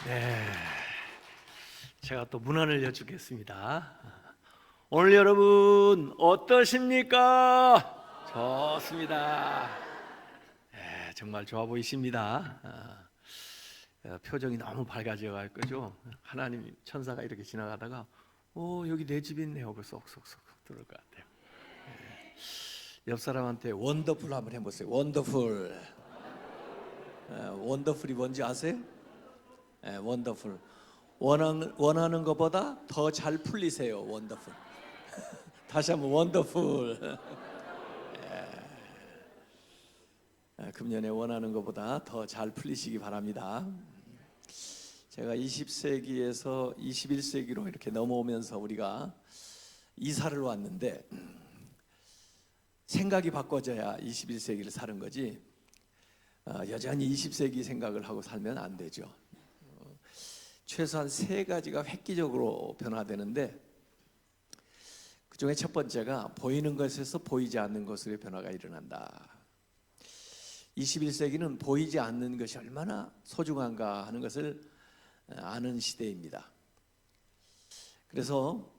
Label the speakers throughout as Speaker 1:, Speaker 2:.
Speaker 1: 네, 제가 또 문안을 여쭙겠습니다. 오늘 여러분 어떠십니까? 좋습니다. 네, 정말 좋아 보이십니다. 표정이 너무 밝아져 가지고 하나님 천사가 이렇게 지나가다가 여기 내 집 있네 하고 쏙쏙쏙 들어올 것 같아요. 옆 사람한테 원더풀 한번 해보세요. 원더풀. 원더풀이 뭔지 아세요? 원더풀. 원하는 것보다 더 잘 풀리세요. 원더풀. 다시 한번 원더풀. 금년에 원하는 것보다 더 잘 풀리시기 바랍니다. 제가 20세기에서 21세기로 이렇게 넘어오면서 우리가 이사를 왔는데 생각이 바꿔져야 21세기를 사는 거지 여전히 20세기 생각을 하고 살면 안 되죠. 최소한 세 가지가 획기적으로 변화되는데 그중에 첫 번째가 보이는 것에서 보이지 않는 것으로 변화가 일어난다. 21세기는 보이지 않는 것이 얼마나 소중한가 하는 것을 아는 시대입니다. 그래서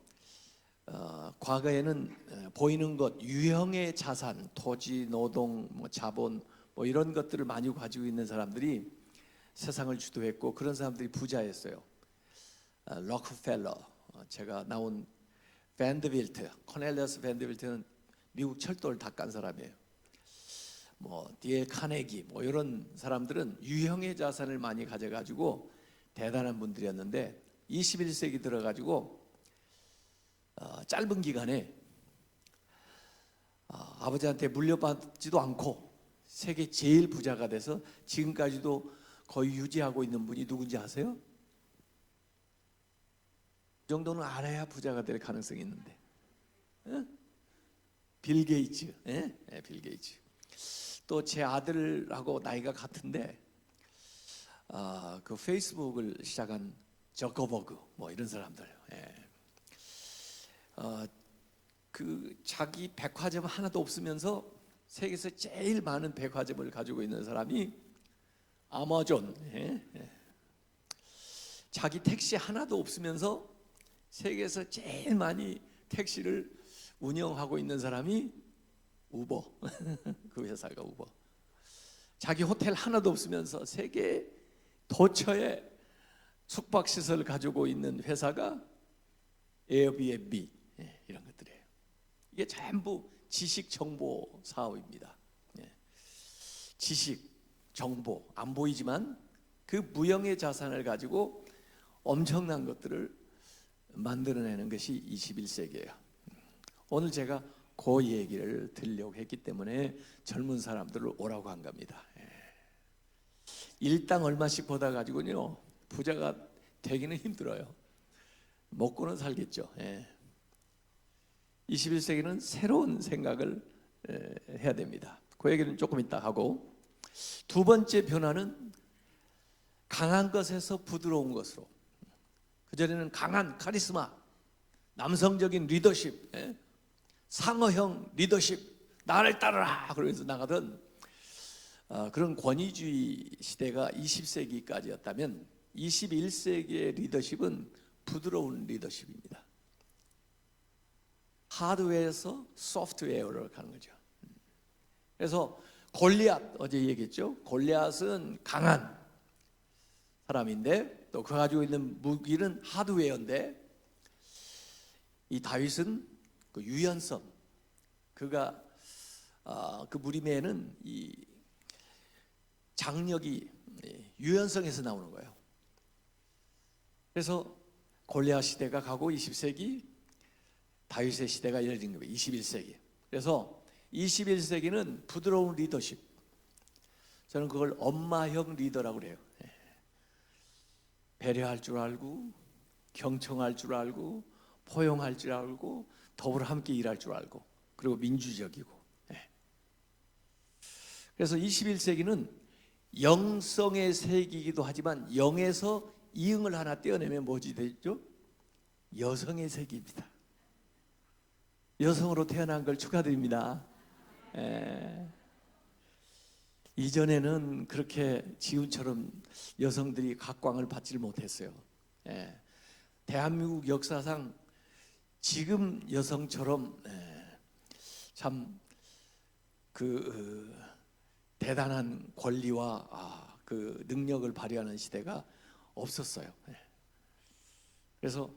Speaker 1: 과거에는 보이는 것, 유형의 자산, 토지, 노동, 자본 이런 것들을 많이 가지고 있는 사람들이 세상을 주도했고 그런 사람들이 부자였어요. 록펠러, 제가 나온 밴드빌트, 코넬리어스 밴드빌트는 미국 철도를 다 깐 사람이에요. 디엘 카네기 이런 사람들은 유형의 자산을 많이 가져가지고 대단한 분들이었는데 21세기 들어가지고 짧은 기간에 아버지한테 물려받지도 않고 세계 제일 부자가 돼서 지금까지도 거의 유지하고 있는 분이 누군지 아세요? 그 정도는 알아야 부자가 될 가능성이 있는데 빌 게이츠. 빌 게이츠. 또 제 아들하고 나이가 같은데 그 페이스북을 시작한 저커버그 이런 사람들. 그 자기 백화점 하나도 없으면서 세계에서 제일 많은 백화점을 가지고 있는 사람이 아마존. 자기 택시 하나도 없으면서 세계에서 제일 많이 택시를 운영하고 있는 사람이 우버. 그 회사가 우버. 자기 호텔 하나도 없으면서 세계 도처에 숙박시설을 가지고 있는 회사가 에어비앤비. 이런 것들이에요. 이게 전부 지식 정보 사업입니다. 지식, 정보 안 보이지만 그 무형의 자산을 가지고 엄청난 것들을 만들어내는 것이 21세기예요. 오늘 제가 그 얘기를 들으려고 했기 때문에 젊은 사람들을 오라고 한 겁니다. 일당 얼마씩 벌어 가지고요 부자가 되기는 힘들어요. 먹고는 살겠죠. 21세기는 새로운 생각을 해야 됩니다. 그 얘기는 조금 이따 하고, 두 번째 변화는 강한 것에서 부드러운 것으로. 그전에는 강한 카리스마, 남성적인 리더십, 상어형 리더십, 나를 따르라 그러면서 나가던 그런 권위주의 시대가 20세기까지였다면 21세기의 리더십은 부드러운 리더십입니다. 하드웨어에서 소프트웨어로 가는 거죠. 그래서 골리앗, 어제 얘기했죠. 골리앗은 강한 사람인데 또 그 가지고 있는 무기는 하드웨어인데, 이 다윗은 그 유연성, 그가 그 무림에는 이 장력이 유연성에서 나오는 거예요. 그래서 골리앗 시대가 가고 20세기 다윗의 시대가 열린 거예요. 21세기. 그래서 21세기는 부드러운 리더십. 저는 그걸 엄마형 리더라고 그래요. 배려할 줄 알고, 경청할 줄 알고, 포용할 줄 알고, 더불어 함께 일할 줄 알고, 그리고 민주적이고. 그래서 21세기는 영성의 세기이기도 하지만 영에서 이응을 하나 떼어내면 뭐지 되죠? 여성의 세기입니다. 여성으로 태어난 걸 축하드립니다. 이전에는 그렇게 지금처럼 여성들이 각광을 받지 못했어요. 예. 대한민국 역사상 지금 여성처럼 참 그 대단한 권리와 그 능력을 발휘하는 시대가 없었어요. 그래서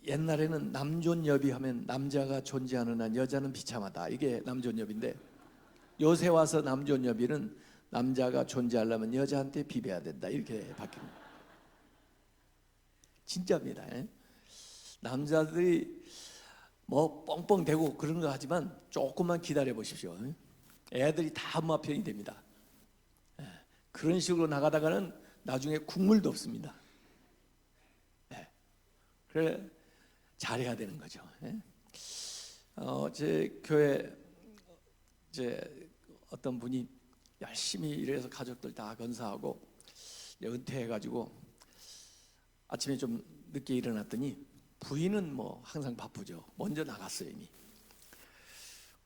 Speaker 1: 옛날에는 남존여비 하면 남자가 존재하는 한 여자는 비참하다, 이게 남존여비인데, 요새 와서 남존여비는 남자가 존재하려면 여자한테 비벼야 된다, 이렇게 바뀝니다. 진짜입니다. 남자들이 뭐 뻥뻥 대고 그런 거 하지만 조금만 기다려 보십시오. 애들이 다 엄마 편이 됩니다. 그런 식으로 나가다가는 나중에 국물도 없습니다. 그래 잘해야 되는 거죠. 제 교회 어떤 분이 열심히 일해서 가족들 다 건사하고 은퇴해가지고 아침에 좀 늦게 일어났더니 부인은 뭐 항상 바쁘죠. 먼저 나갔어요 이미.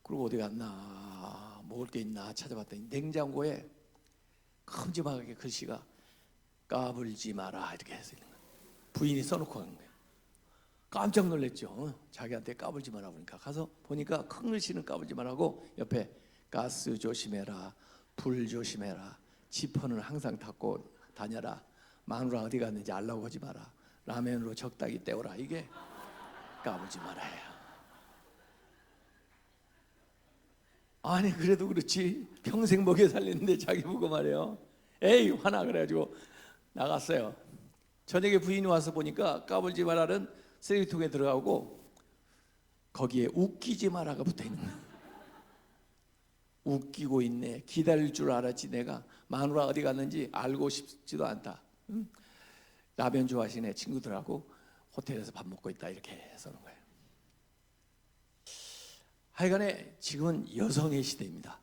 Speaker 1: 그리고 어디 갔나 먹을 게 있나 찾아봤더니 냉장고에 큼지막하게 글씨가 까불지 마라 이렇게 해서 있는 거예요. 부인이 써놓고 간 거예요. 깜짝 놀랐죠. 자기한테 까불지 마라 그러니까 가서 보니까 큰 글씨는 까불지 말라고 옆에 가스 조심해라, 불 조심해라, 지퍼는 항상 닫고 다녀라, 마누라 어디 갔는지 알라고 하지 마라, 라면으로 적당히 때우라, 이게 까불지 말아요. 아니 그래도 그렇지 평생 먹여 살렸는데 자기 보고 말해요. 에이 화나 그래가지고 나갔어요. 저녁에 부인이 와서 보니까 까불지 마라는 쓰레기통에 들어가고 거기에 웃기지 마라가 붙어있는 거예요. 웃기고 있네. 기다릴 줄 알았지. 내가 마누라 어디 갔는지 알고 싶지도 않다. 라면 좋아하시네 친구들하고 호텔에서 밥 먹고 있다, 이렇게 써놓은 거예요. 하여간에 지금은 여성의 시대입니다.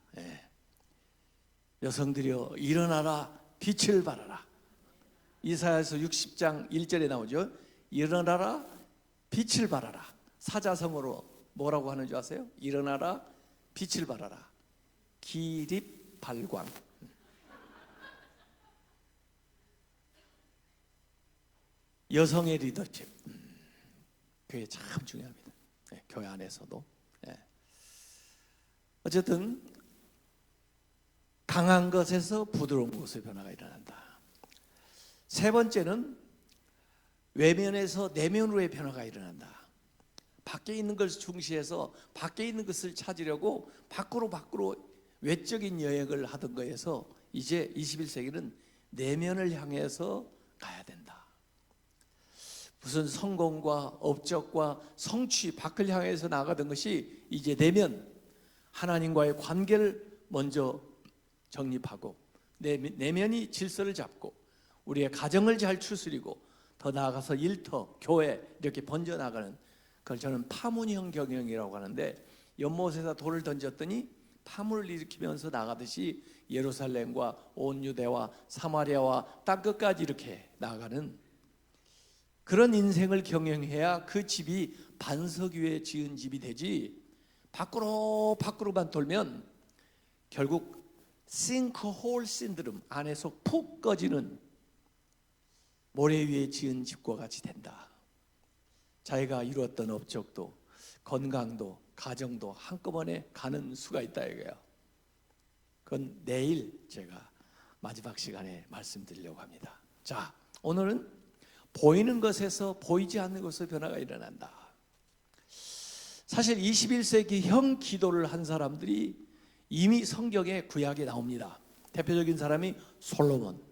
Speaker 1: 여성들이여 일어나라, 빛을 발하라. 이사야서 60장 1절에 나오죠. 일어나라, 빛을 발하라. 사자성어로 뭐라고 하는 줄 아세요? 일어나라, 빛을 발하라. 기립발광. 여성의 리더십, 그게 참 중요합니다. 교회 안에서도. 어쨌든 강한 것에서 부드러운 것의 변화가 일어난다. 세 번째는 외면에서 내면으로의 변화가 일어난다. 밖에 있는 것을 중시해서 밖에 있는 것을 찾으려고 밖으로 외적인 여행을 하던 거에서 이제 21세기는 내면을 향해서 가야 된다. 무슨 성공과 업적과 성취 밖을 향해서 나가던 것이 이제 내면, 하나님과의 관계를 먼저 정립하고 내면이 질서를 잡고 우리의 가정을 잘 추스리고 더 나아가서 일터, 교회 이렇게 번져나가는, 그걸 저는 파문형 경영이라고 하는데, 연못에다 돌을 던졌더니 파문을 일으키면서 나가듯이 예루살렘과 온 유대와 사마리아와 땅끝까지 이렇게 나가는 그런 인생을 경영해야 그 집이 반석 위에 지은 집이 되지, 밖으로만 돌면 결국 싱크홀 신드롬, 안에서 푹 꺼지는 모래 위에 지은 집과 같이 된다. 자기가 이루었던 업적도 건강도 가정도 한꺼번에 가는 수가 있다 이거예요. 그건 내일 제가 마지막 시간에 말씀드리려고 합니다. 자, 오늘은 보이는 것에서 보이지 않는 것의 변화가 일어난다. 사실 21세기형 기도를 한 사람들이 이미 성경에 구약에 나옵니다. 대표적인 사람이 솔로몬.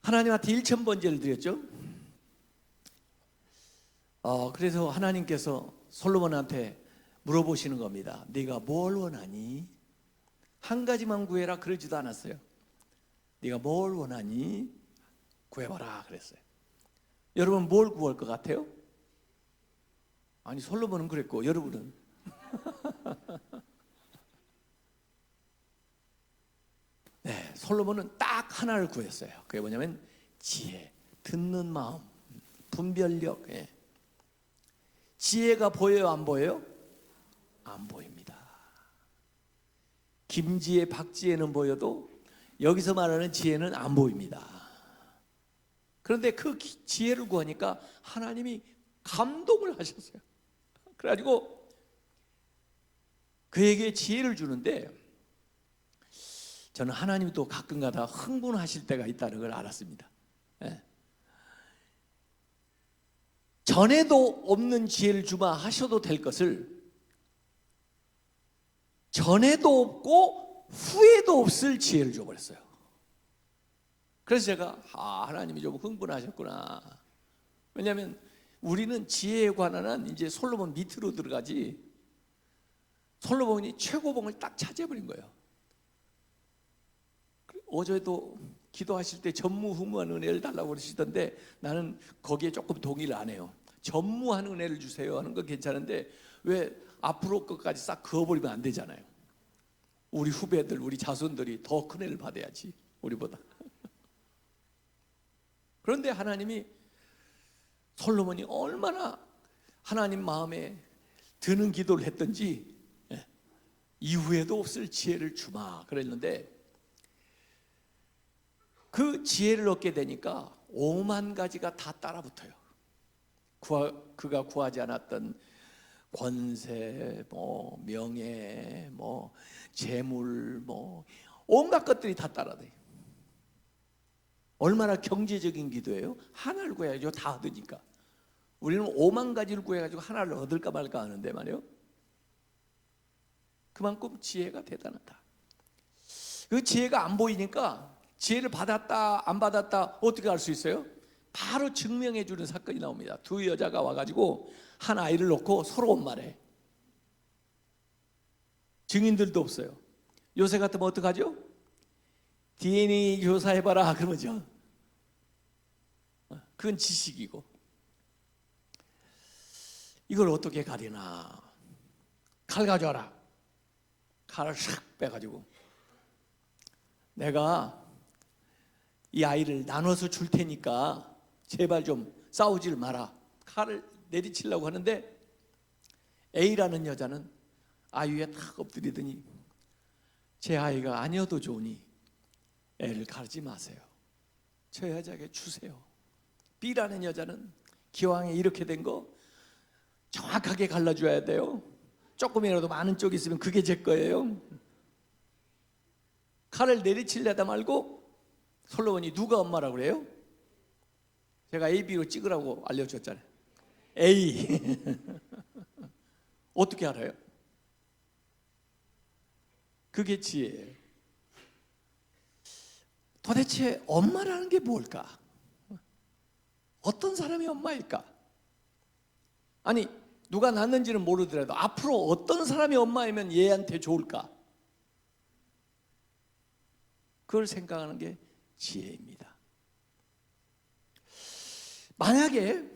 Speaker 1: 하나님한테 1000번제를 드렸죠. 그래서 하나님께서 솔로몬한테 물어보시는 겁니다. 네가 뭘 원하니? 한 가지만 구해라 그러지도 않았어요. 네가 뭘 원하니? 구해봐라 그랬어요. 여러분 뭘 구할 것 같아요? 아니 솔로몬은 그랬고 여러분은? 네, 솔로몬은 딱 하나를 구했어요. 그게 뭐냐면 지혜, 듣는 마음, 분별력. 지혜가 보여요, 안 보여요? 안 보입니다. 김지혜, 박지혜는 보여도 여기서 말하는 지혜는 안 보입니다. 그런데 그 지혜를 구하니까 하나님이 감동을 하셨어요. 그래가지고 그에게 지혜를 주는데 저는 하나님이 또 가끔가다 흥분하실 때가 있다는 걸 알았습니다. 예. 전에도 없는 지혜를 주마 하셔도 될 것을 전에도 없고 후에도 없을 지혜를 줘버렸어요. 그래서 제가 하나님이 좀 흥분하셨구나. 왜냐하면 우리는 지혜에 관한 이제 솔로몬 밑으로 들어가지, 솔로몬이 최고봉을 딱 차지해버린 거예요. 어제도 기도하실 때 전무후무한 은혜를 달라고 그러시던데 나는 거기에 조금 동의를 안 해요. 전무한 은혜를 주세요 하는 건 괜찮은데 왜 앞으로 것까지 싹 그어버리면 안 되잖아요. 우리 후배들, 우리 자손들이 더 큰 은혜를 받아야지 우리보다. 그런데 하나님이, 솔로몬이 얼마나 하나님 마음에 드는 기도를 했던지 이후에도 없을 지혜를 주마 그랬는데 그 지혜를 얻게 되니까 5만 가지가 다 따라붙어요. 그가 구하지 않았던 권세, 명예, 재물, 온갖 것들이 다 따라돼요. 얼마나 경제적인 기도예요? 하나를 구해야죠. 다 얻으니까. 우리는 5만 가지를 구해가지고 하나를 얻을까 말까 하는데 말이에요. 그만큼 지혜가 대단하다. 그 지혜가 안 보이니까 지혜를 받았다 안 받았다 어떻게 알 수 있어요? 바로 증명해 주는 사건이 나옵니다. 두 여자가 와가지고 한 아이를 놓고 서로 말해. 증인들도 없어요. 요새 같으면 어떡하죠? DNA 조사해봐라 그러죠. 그건 지식이고. 이걸 어떻게 가리나. 칼 가져와라. 칼을 샥 빼가지고 내가 이 아이를 나눠서 줄 테니까 제발 좀 싸우질 마라. 칼을 내리치려고 하는데 A라는 여자는 아이 위에 탁 엎드리더니 제 아이가 아니어도 좋으니 애를 가르지 마세요. 저 여자에게 주세요. B라는 여자는 기왕에 이렇게 된 거 정확하게 갈라줘야 돼요. 조금이라도 많은 쪽이 있으면 그게 제 거예요. 칼을 내리치려다 말고 솔로몬이 누가 엄마라고 그래요? 제가 A, B로 찍으라고 알려줬잖아요. A. 어떻게 알아요? 그게 지혜예요. 도대체 엄마라는 게 뭘까? 어떤 사람이 엄마일까? 아니 누가 낳는지는 모르더라도 앞으로 어떤 사람이 엄마이면 얘한테 좋을까? 그걸 생각하는 게 지혜입니다. 만약에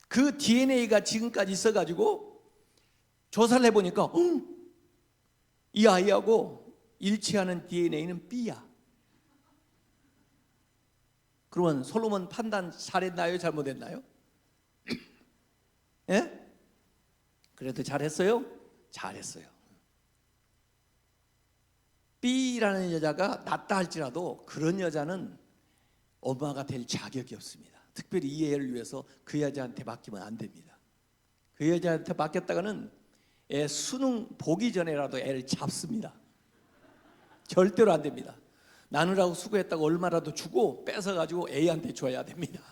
Speaker 1: 그 DNA가 지금까지 있어가지고 조사를 해보니까 이 아이하고 일치하는 DNA는 B야. 그러면 솔로몬 판단 잘했나요? 잘못했나요? 예? 그래도 잘했어요? 잘했어요. B라는 여자가 낫다 할지라도 그런 여자는 엄마가 될 자격이 없습니다. 특별히 이 애를 위해서 그 여자한테 맡기면 안 됩니다. 그 여자한테 맡겼다가는 애 수능 보기 전에라도 애를 잡습니다. 절대로 안 됩니다. 나누라고 수고했다고 얼마라도 주고 뺏어가지고 애한테 줘야 됩니다.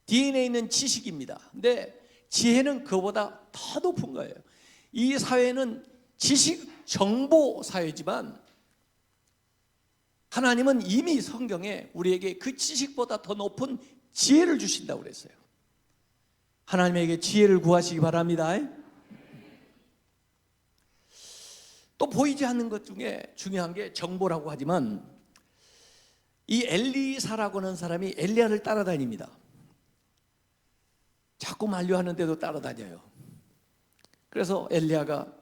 Speaker 1: DNA는 지식입니다. 근데 지혜는 그보다 더 높은 거예요. 이 사회는 지식 정보 사회지만 하나님은 이미 성경에 우리에게 그 지식보다 더 높은 지혜를 주신다고 그랬어요. 하나님에게 지혜를 구하시기 바랍니다. 또 보이지 않는 것 중에 중요한 게 정보라고 하지만 이 엘리사라고 하는 사람이 엘리야를 따라다닙니다. 자꾸 만류하는데도 따라다녀요. 그래서 엘리야가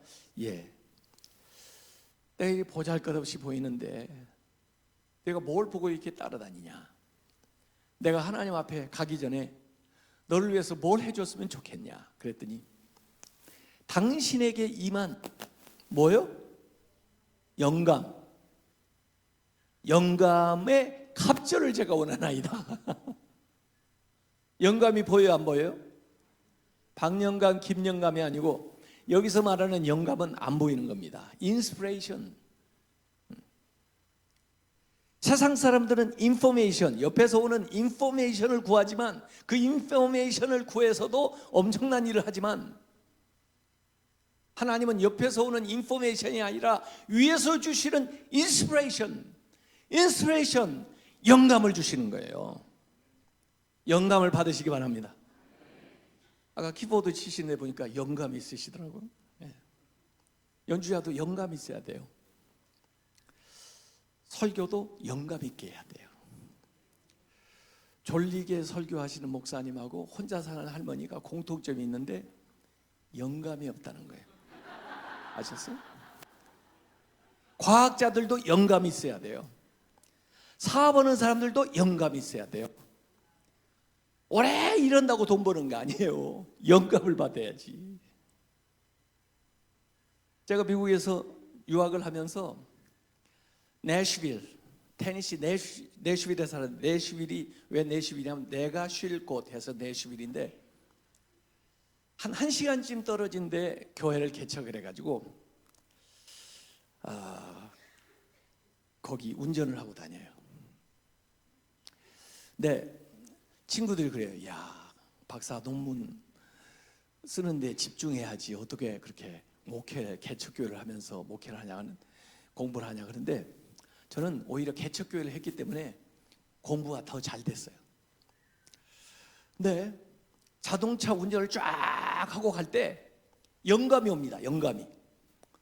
Speaker 1: 내가 보잘것없이 보이는데 내가 뭘 보고 이렇게 따라다니냐? 내가 하나님 앞에 가기 전에 너를 위해서 뭘 해줬으면 좋겠냐? 그랬더니 당신에게 임한 뭐요? 영감, 영감의 갑절을 제가 원하나이다. 영감이 보여요, 안 보여요? 박영감, 김영감이 아니고 여기서 말하는 영감은 안 보이는 겁니다. 인스피레이션. 세상 사람들은 인포메이션, 옆에서 오는 인포메이션을 구하지만 그 인포메이션을 구해서도 엄청난 일을 하지만 하나님은 옆에서 오는 인포메이션이 아니라 위에서 주시는 인스피레이션, 영감을 주시는 거예요. 영감을 받으시기 바랍니다. 아까 키보드 치시는 데 보니까 영감이 있으시더라고요. 연주자도 영감이 있어야 돼요. 설교도 영감 있게 해야 돼요. 졸리게 설교하시는 목사님하고 혼자 사는 할머니가 공통점이 있는데 영감이 없다는 거예요. 아셨어요? 과학자들도 영감이 있어야 돼요. 사업하는 사람들도 영감이 있어야 돼요. 오래 일한다고 돈 버는 거 아니에요. 영감을 받아야지. 제가 미국에서 유학을 하면서 내슈빌, 테니시 내슈빌에 살았는데, 내슈빌이 왜 내슈빌이냐면 내가 쉴 곳 해서 내슈빌인데 한 1시간쯤 떨어진 데 교회를 개척을 해가지고 거기 운전을 하고 다녀요. 근데 친구들이 그래요. 야, 박사 논문 쓰는데 집중해야지. 어떻게 그렇게 목회, 개척교회를 하면서 목회를 하냐는 공부를 하냐. 그런데 저는 오히려 개척교회를 했기 때문에 공부가 더 잘 됐어요. 근데 자동차 운전을 쫙 하고 갈 때 영감이 옵니다. 영감이.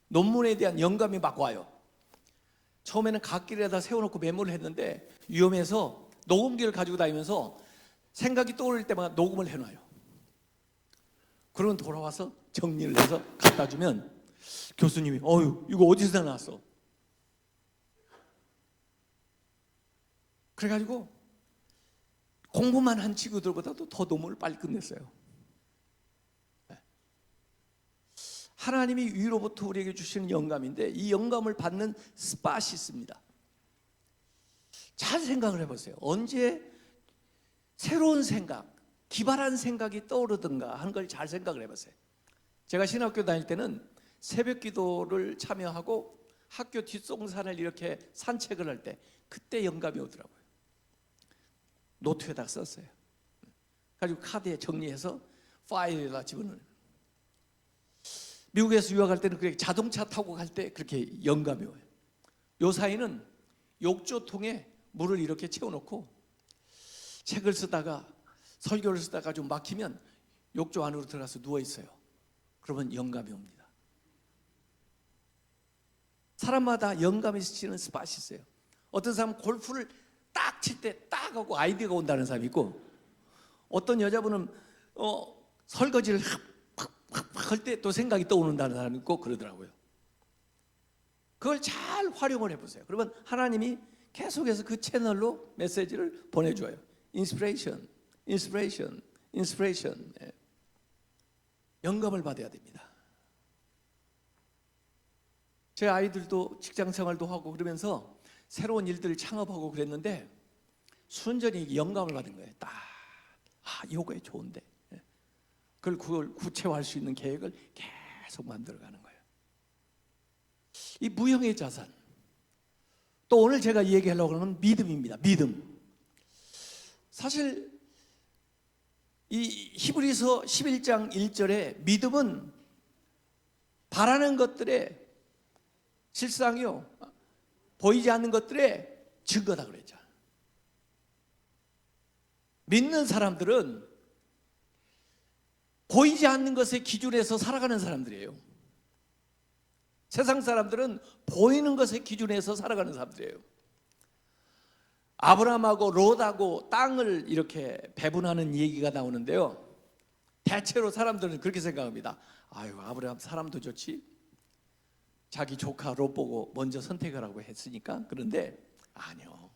Speaker 1: 논문에 대한 영감이 막 와요. 처음에는 갓길에다 세워놓고 메모를 했는데 위험해서 녹음기를 가지고 다니면서 생각이 떠오를 때마다 녹음을 해놔요. 그러고 돌아와서 정리를 해서 갖다 주면 교수님이 어휴 이거 어디서 나왔어? 그래가지고 공부만 한 친구들보다도 더 논문을 빨리 끝냈어요. 하나님이 위로부터 우리에게 주시는 영감인데 이 영감을 받는 스팟이 있습니다. 잘 생각을 해보세요. 언제 새로운 생각, 기발한 생각이 떠오르든가 하는 걸 잘 생각을 해보세요. 제가 신학교 다닐 때는 새벽 기도를 참여하고 학교 뒷송산을 이렇게 산책을 할 때 그때 영감이 오더라고요. 노트에다 썼어요. 가지고 카드에 정리해서 파일에다 집어넣어요. 미국에서 유학할 때는 그렇게 자동차 타고 갈 때 그렇게 영감이 와요. 요 사이는 욕조통에 물을 이렇게 채워놓고 책을 쓰다가 설교를 쓰다가 좀 막히면 욕조 안으로 들어가서 누워 있어요. 그러면 영감이 옵니다. 사람마다 영감이 스치는 스팟이 있어요. 어떤 사람은 골프를 딱 칠 때 딱 하고 아이디어가 온다는 사람이 있고, 어떤 여자분은 설거지를 확 할 때 또 생각이 떠오른다는 사람이 있고 그러더라고요. 그걸 잘 활용을 해보세요. 그러면 하나님이 계속해서 그 채널로 메시지를 보내줘요. 인스피레이션. 영감을 받아야 됩니다. 제 아이들도 직장 생활도 하고 그러면서 새로운 일들을 창업하고 그랬는데 순전히 영감을 받은 거예요. 딱 이거에 좋은데 그걸 구체화할 수 있는 계획을 계속 만들어가는 거예요. 이 무형의 자산. 또 오늘 제가 얘기하려고 하는 건 믿음입니다. 믿음. 사실 이 히브리서 11장 1절에 믿음은 바라는 것들의 실상이요 보이지 않는 것들의 증거다 그랬죠. 믿는 사람들은 보이지 않는 것의 기준에서 살아가는 사람들이에요. 세상 사람들은 보이는 것의 기준에서 살아가는 사람들이에요. 아브라함하고 롯하고 땅을 이렇게 배분하는 얘기가 나오는데요. 대체로 사람들은 그렇게 생각합니다. 아유, 아브라함 사람도 좋지. 자기 조카 롯 보고 먼저 선택하라고 했으니까. 그런데 아니요.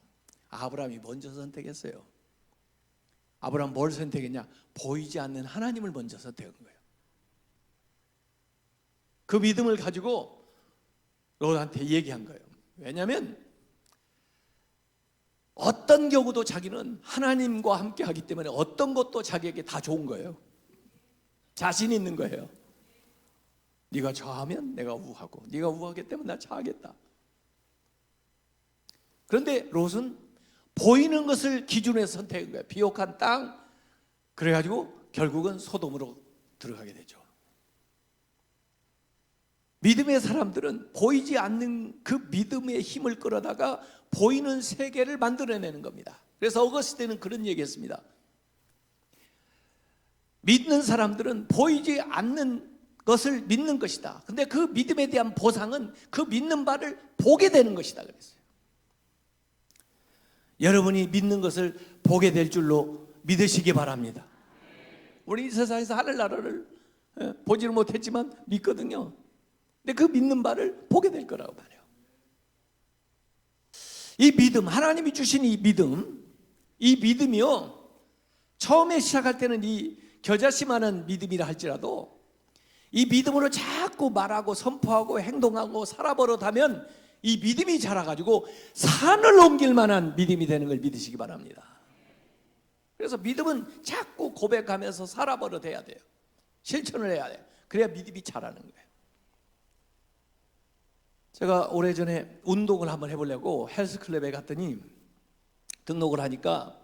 Speaker 1: 아브라함이 먼저 선택했어요. 아브라함 뭘 선택했냐? 보이지 않는 하나님을 먼저 선택한 거예요. 그 믿음을 가지고 롯한테 얘기한 거예요. 왜냐하면 어떤 경우도 자기는 하나님과 함께 하기 때문에 어떤 것도 자기에게 다 좋은 거예요. 자신 있는 거예요. 네가 좌하면 내가 우하고, 네가 우하기 때문에 나 좌하겠다. 그런데 롯은 보이는 것을 기준으로 선택한 거예요. 비옥한 땅. 그래가지고 결국은 소돔으로 들어가게 되죠. 믿음의 사람들은 보이지 않는 그 믿음의 힘을 끌어다가 보이는 세계를 만들어내는 겁니다. 그래서 어거스틴은 그런 얘기했습니다. 믿는 사람들은 보이지 않는 것을 믿는 것이다. 근데 그 믿음에 대한 보상은 그 믿는 바를 보게 되는 것이다 그랬어요. 여러분이 믿는 것을 보게 될 줄로 믿으시기 바랍니다. 우리 이 세상에서 하늘나라를 보지를 못했지만 믿거든요. 근데 그 믿는 바를 보게 될 거라고 말해요. 이 믿음, 하나님이 주신 이 믿음이요, 처음에 시작할 때는 이 겨자씨만한 믿음이라 할지라도 이 믿음으로 자꾸 말하고 선포하고 행동하고 살아버릇하면 이 믿음이 자라가지고 산을 옮길 만한 믿음이 되는 걸 믿으시기 바랍니다. 그래서 믿음은 자꾸 고백하면서 살아버릇해야 돼요. 실천을 해야 돼요. 그래야 믿음이 자라는 거예요. 제가 오래전에 운동을 한번 해보려고 헬스클럽에 갔더니 등록을 하니까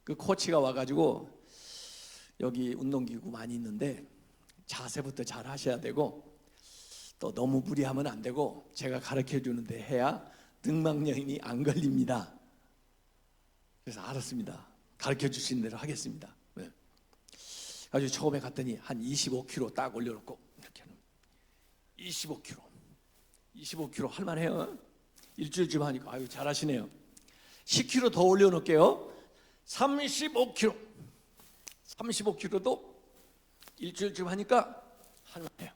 Speaker 1: 그 코치가 와가지고 여기 운동기구 많이 있는데 자세부터 잘 하셔야 되고 또 너무 무리하면 안 되고 제가 가르쳐 주는데 해야 등막염이 안 걸립니다. 그래서 알았습니다. 가르쳐 주신 대로 하겠습니다. 네. 아주 처음에 갔더니 한 25kg 딱 올려놓고 이렇게 25kg 할만해요. 일주일쯤 하니까 아유 잘하시네요. 10kg 더 올려놓을게요. 35kg도 일주일쯤 하니까 할만해요.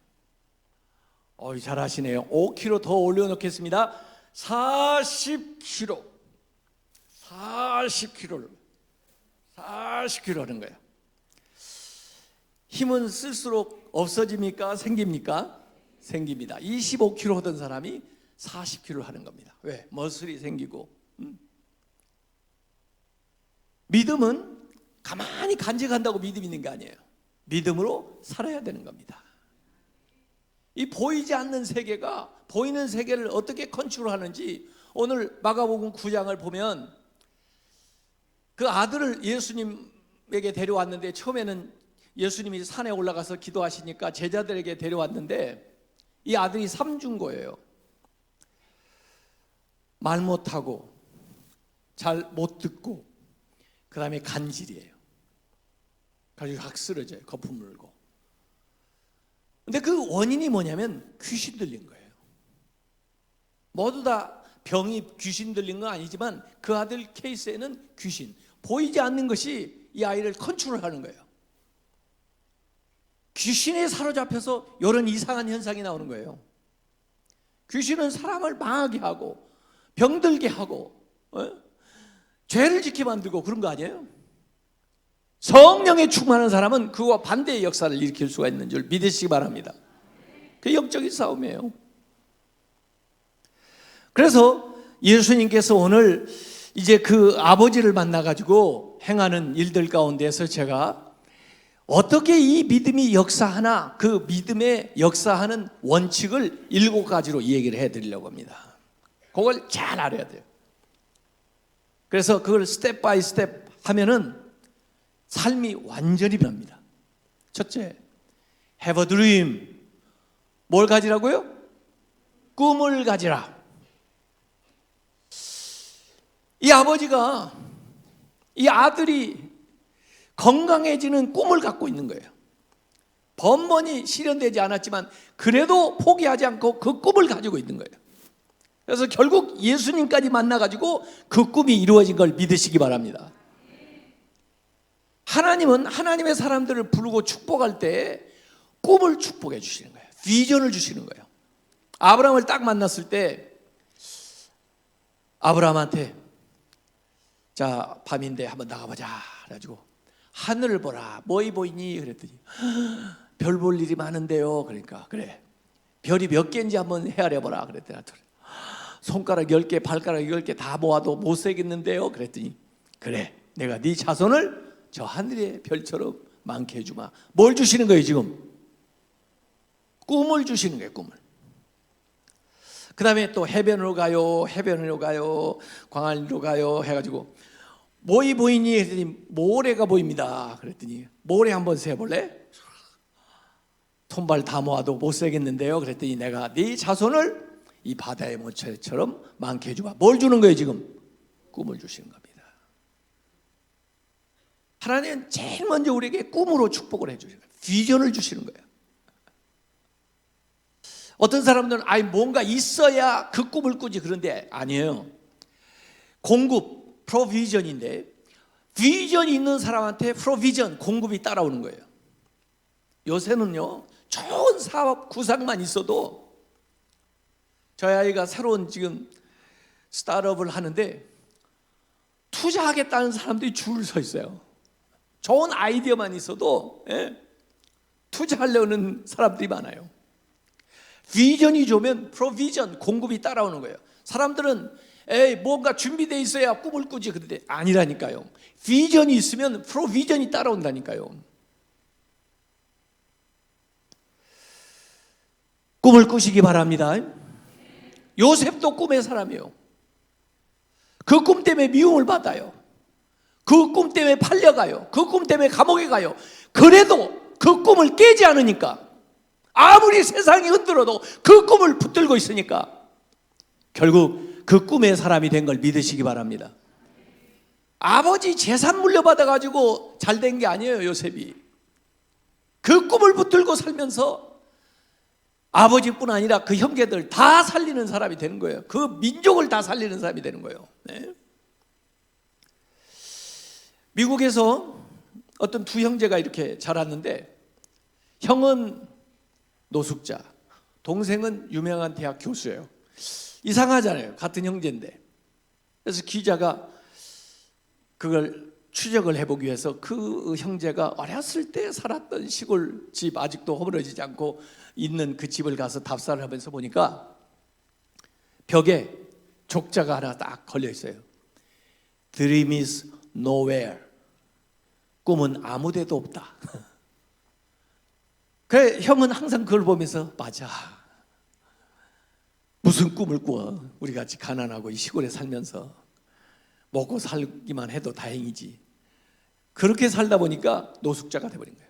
Speaker 1: 어이 잘하시네요. 5kg 더 올려놓겠습니다. 40kg 하는 거예요. 힘은 쓸수록 없어집니까? 생깁니까? 생깁니다. 25kg 하던 사람이 40kg 하는 겁니다. 왜? 머슬이 생기고. 믿음은 가만히 간직한다고 믿음 있는 게 아니에요. 믿음으로 살아야 되는 겁니다. 이 보이지 않는 세계가 보이는 세계를 어떻게 컨트롤하는지 오늘 마가복음 9장을 보면 그 아들을 예수님에게 데려왔는데 처음에는 예수님이 산에 올라가서 기도하시니까 제자들에게 데려왔는데 이 아들이 삼중고예요. 말 못하고 잘 못 듣고 그 다음에 간질이에요. 가지고 확 쓰러져요. 거품 물고. 근데 그 원인이 뭐냐면 귀신 들린 거예요. 모두 다 병이 귀신 들린 건 아니지만 그 아들 케이스에는 귀신, 보이지 않는 것이 이 아이를 컨트롤하는 거예요. 귀신에 사로잡혀서 이런 이상한 현상이 나오는 거예요. 귀신은 사람을 망하게 하고 병들게 하고 죄를 짓게 만들고 그런 거 아니에요? 성령에 충만한 사람은 그와 반대의 역사를 일으킬 수가 있는 줄 믿으시기 바랍니다. 그 영적인 싸움이에요. 그래서 예수님께서 오늘 이제 그 아버지를 만나가지고 행하는 일들 가운데서 제가 어떻게 이 믿음이 역사하나 그 믿음의 역사하는 원칙을 7가지로 얘기를 해드리려고 합니다. 그걸 잘 알아야 돼요. 그래서 그걸 스텝 바이 스텝 하면은 삶이 완전히 변합니다. 첫째, have a dream. 뭘 가지라고요? 꿈을 가지라. 이 아버지가 이 아들이 건강해지는 꿈을 갖고 있는 거예요. 번번이 실현되지 않았지만 그래도 포기하지 않고 그 꿈을 가지고 있는 거예요. 그래서 결국 예수님까지 만나가지고 그 꿈이 이루어진 걸 믿으시기 바랍니다. 하나님은 하나님의 사람들을 부르고 축복할 때 꿈을 축복해 주시는 거예요. 비전을 주시는 거예요. 아브라함을 딱 만났을 때 아브라함한테 자 밤인데 한번 나가보자 그래가지고 하늘을 보라. 뭐이 보이니? 그랬더니 별 볼 일이 많은데요. 그러니까 그래 별이 몇 개인지 한번 헤아려 보라 그랬더니 손가락 10개, 발가락 10개 다 모아도 못 세겠는데요. 그랬더니 그래, 내가 네 자손을 저 하늘의 별처럼 많게 해주마. 뭘 주시는 거예요 지금? 꿈을 주시는 거예요. 꿈을. 그 다음에 또 해변으로 가요, 해변으로 가요, 광안리로 가요 해가지고 뭐이 보이니? 했더니 모래가 보입니다. 그랬더니 모래 한번 세볼래? 손발 다 모아도 못 세겠는데요. 그랬더니 내가 네 자손을 이 바다의 모래처럼 많게 해주마. 뭘 주는 거예요 지금? 꿈을 주시는 겁니다. 하나님은 제일 먼저 우리에게 꿈으로 축복을 해주시는 거예요. 비전을 주시는 거예요. 어떤 사람들은 뭔가 있어야 그 꿈을 꾸지, 그런데 아니에요. 공급, 프로비전인데 비전이 있는 사람한테 프로비전, 공급이 따라오는 거예요. 요새는요, 좋은 사업 구상만 있어도 저희 아이가 새로운 지금 스타트업을 하는데 투자하겠다는 사람들이 줄 서 있어요. 좋은 아이디어만 있어도 투자하려는 사람들이 많아요. 비전이 좋으면 프로비전, 공급이 따라오는 거예요. 사람들은 뭔가 준비되어 있어야 꿈을 꾸지, 그런데 아니라니까요. 비전이 있으면 프로비전이 따라온다니까요. 꿈을 꾸시기 바랍니다. 요셉도 꿈의 사람이에요. 그 꿈 때문에 미움을 받아요. 그 꿈 때문에 팔려가요. 그 꿈 때문에 감옥에 가요. 그래도 그 꿈을 깨지 않으니까, 아무리 세상이 흔들어도 그 꿈을 붙들고 있으니까 결국 그 꿈의 사람이 된 걸 믿으시기 바랍니다. 아버지 재산 물려받아가지고 잘 된 게 아니에요. 요셉이 그 꿈을 붙들고 살면서 아버지뿐 아니라 그 형제들 다 살리는 사람이 되는 거예요. 그 민족을 다 살리는 사람이 되는 거예요. 미국에서 어떤 두 형제가 이렇게 자랐는데, 형은 노숙자, 동생은 유명한 대학 교수예요. 이상하잖아요. 같은 형제인데. 그래서 기자가 그걸 추적을 해보기 위해서 그 형제가 어렸을 때 살았던 시골 집, 아직도 허물어지지 않고 있는 그 집을 가서 답사를 하면서 보니까 벽에 족자가 하나 딱 걸려 있어요. Dream is nowhere. 꿈은 아무 데도 없다. 그래, 형은 항상 그걸 보면서 맞아, 무슨 꿈을 꾸어. 우리 같이 가난하고 이 시골에 살면서 먹고 살기만 해도 다행이지. 그렇게 살다 보니까 노숙자가 돼버린 거예요.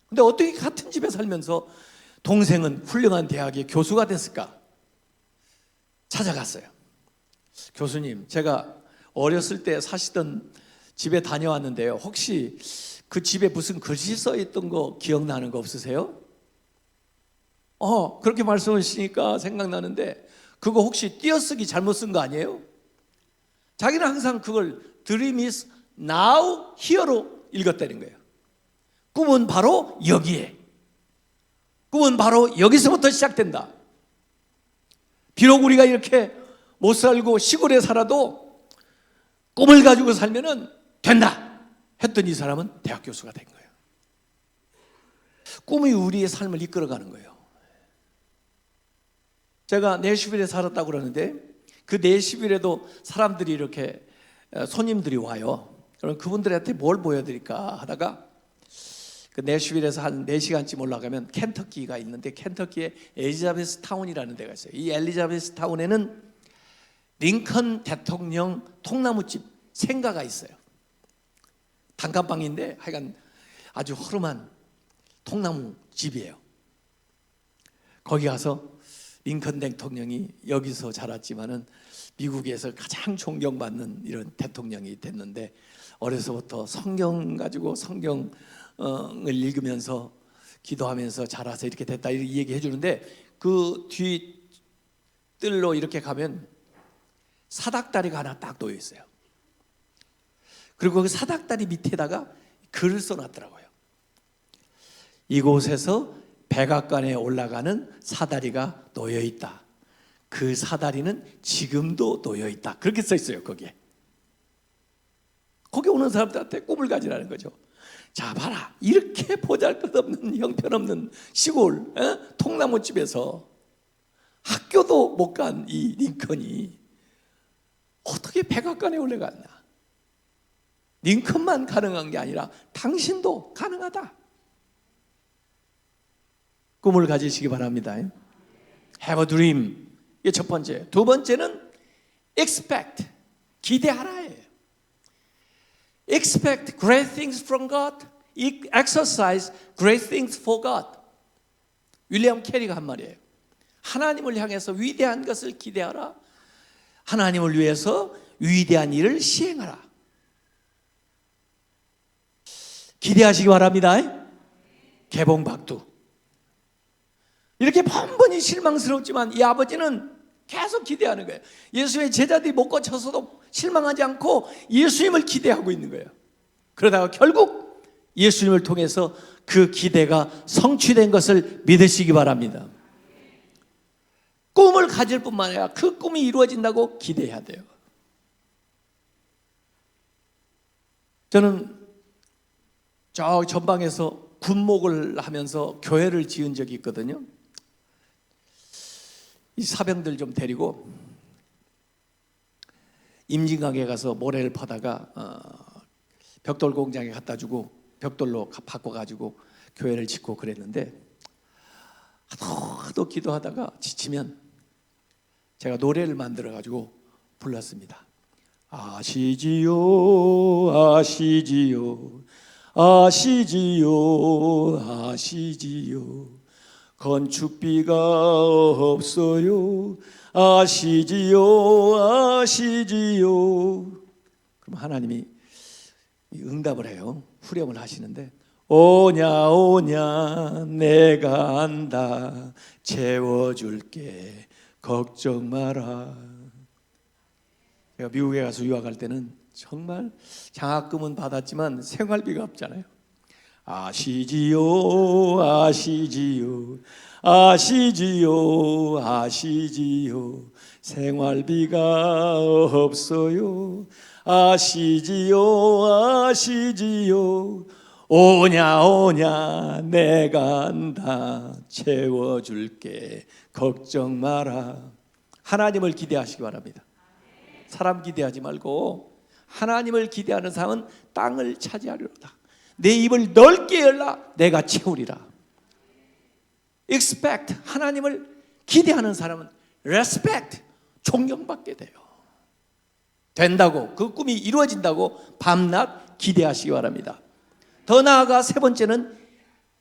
Speaker 1: 근데 어떻게 같은 집에 살면서 동생은 훌륭한 대학의 교수가 됐을까? 찾아갔어요. 교수님, 제가 어렸을 때 사시던 집에 다녀왔는데요, 혹시 그 집에 무슨 글씨 써 있던 거 기억나는 거 없으세요? 그렇게 말씀하시니까 생각나는데, 그거 혹시 띄어쓰기 잘못 쓴 거 아니에요? 자기는 항상 그걸 Dream is now here로 읽었다는 거예요. 꿈은 바로 여기에, 꿈은 바로 여기서부터 시작된다. 비록 우리가 이렇게 못 살고 시골에 살아도 꿈을 가지고 살면은 된다 했던 이 사람은 대학 교수가 된 거예요. 꿈이 우리의 삶을 이끌어가는 거예요. 제가 내슈빌에 살았다고 그러는데, 그 내슈빌에도 사람들이 이렇게 손님들이 와요. 그럼 그분들한테 뭘 보여드릴까 하다가 그 내슈빌에서 한 4시간쯤 올라가면 켄터키가 있는데, 켄터키에 엘리자베스 타운이라는 데가 있어요. 이 엘리자베스 타운에는 링컨 대통령 통나무집 생가가 있어요. 단칸방인데 하여간 아주 허름한 통나무 집이에요. 거기 가서 링컨 대통령이 여기서 자랐지만은 미국에서 가장 존경받는 이런 대통령이 됐는데, 어려서부터 성경 가지고 성경을 읽으면서 기도하면서 자라서 이렇게 됐다, 이렇게 얘기해 주는데, 그 뒤 뜰로 이렇게 가면 사닥다리가 하나 딱 놓여 있어요. 그리고 그 사닥다리 밑에다가 글을 써놨더라고요. 이곳에서 백악관에 올라가는 사다리가 놓여 있다. 그 사다리는 지금도 놓여 있다. 그렇게 써 있어요. 거기에. 거기 오는 사람들한테 꿈을 가지라는 거죠. 자, 봐라, 이렇게 보잘것없는 형편없는 시골 통나무집에서 학교도 못 간 이 링컨이 어떻게 백악관에 올라갔나? 링컨만 가능한 게 아니라 당신도 가능하다. 꿈을 가지시기 바랍니다. Have a dream. 이게 첫 번째. 두 번째는 expect. 기대하라예요. Expect great things from God. Exercise great things for God. 윌리엄 캐리가 한 말이에요. 하나님을 향해서 위대한 것을 기대하라. 하나님을 위해서 위대한 일을 시행하라. 기대하시기 바랍니다. 개봉박두. 이렇게 번번이 실망스럽지만 이 아버지는 계속 기대하는 거예요. 예수의 제자들이 못 고쳐서도 실망하지 않고 예수님을 기대하고 있는 거예요. 그러다가 결국 예수님을 통해서 그 기대가 성취된 것을 믿으시기 바랍니다. 꿈을 가질 뿐만 아니라 그 꿈이 이루어진다고 기대해야 돼요. 저는 저 전방에서 군목을 하면서 교회를 지은 적이 있거든요. 이 사병들 좀 데리고 임진강에 가서 모래를 파다가 벽돌 공장에 갖다 주고 벽돌로 바꿔가지고 교회를 짓고 그랬는데 하도 기도하다가 지치면 제가 노래를 만들어가지고 불렀습니다. 아시지요 아시지요 아시지요 아시지요 건축비가 없어요 아시지요 아시지요. 그럼 하나님이 응답을 해요. 후렴을 하시는데 오냐 오냐 내가 안다 채워줄게 걱정 마라. 제가 미국에 가서 유학할 때는 정말 장학금은 받았지만 생활비가 없잖아요. 아시지요 아시지요 아시지요 아시지요 생활비가 없어요 아시지요 아시지요 오냐 오냐 내가 안다 채워줄게 걱정 마라. 하나님을 기대하시기 바랍니다. 사람 기대하지 말고 하나님을 기대하는 사람은 땅을 차지하리로다. 내 입을 넓게 열라 내가 채우리라. expect 하나님을 기대하는 사람은 respect 존경받게 돼요. 된다고 그 꿈이 이루어진다고 밤낮 기대하시기 바랍니다. 더 나아가 세 번째는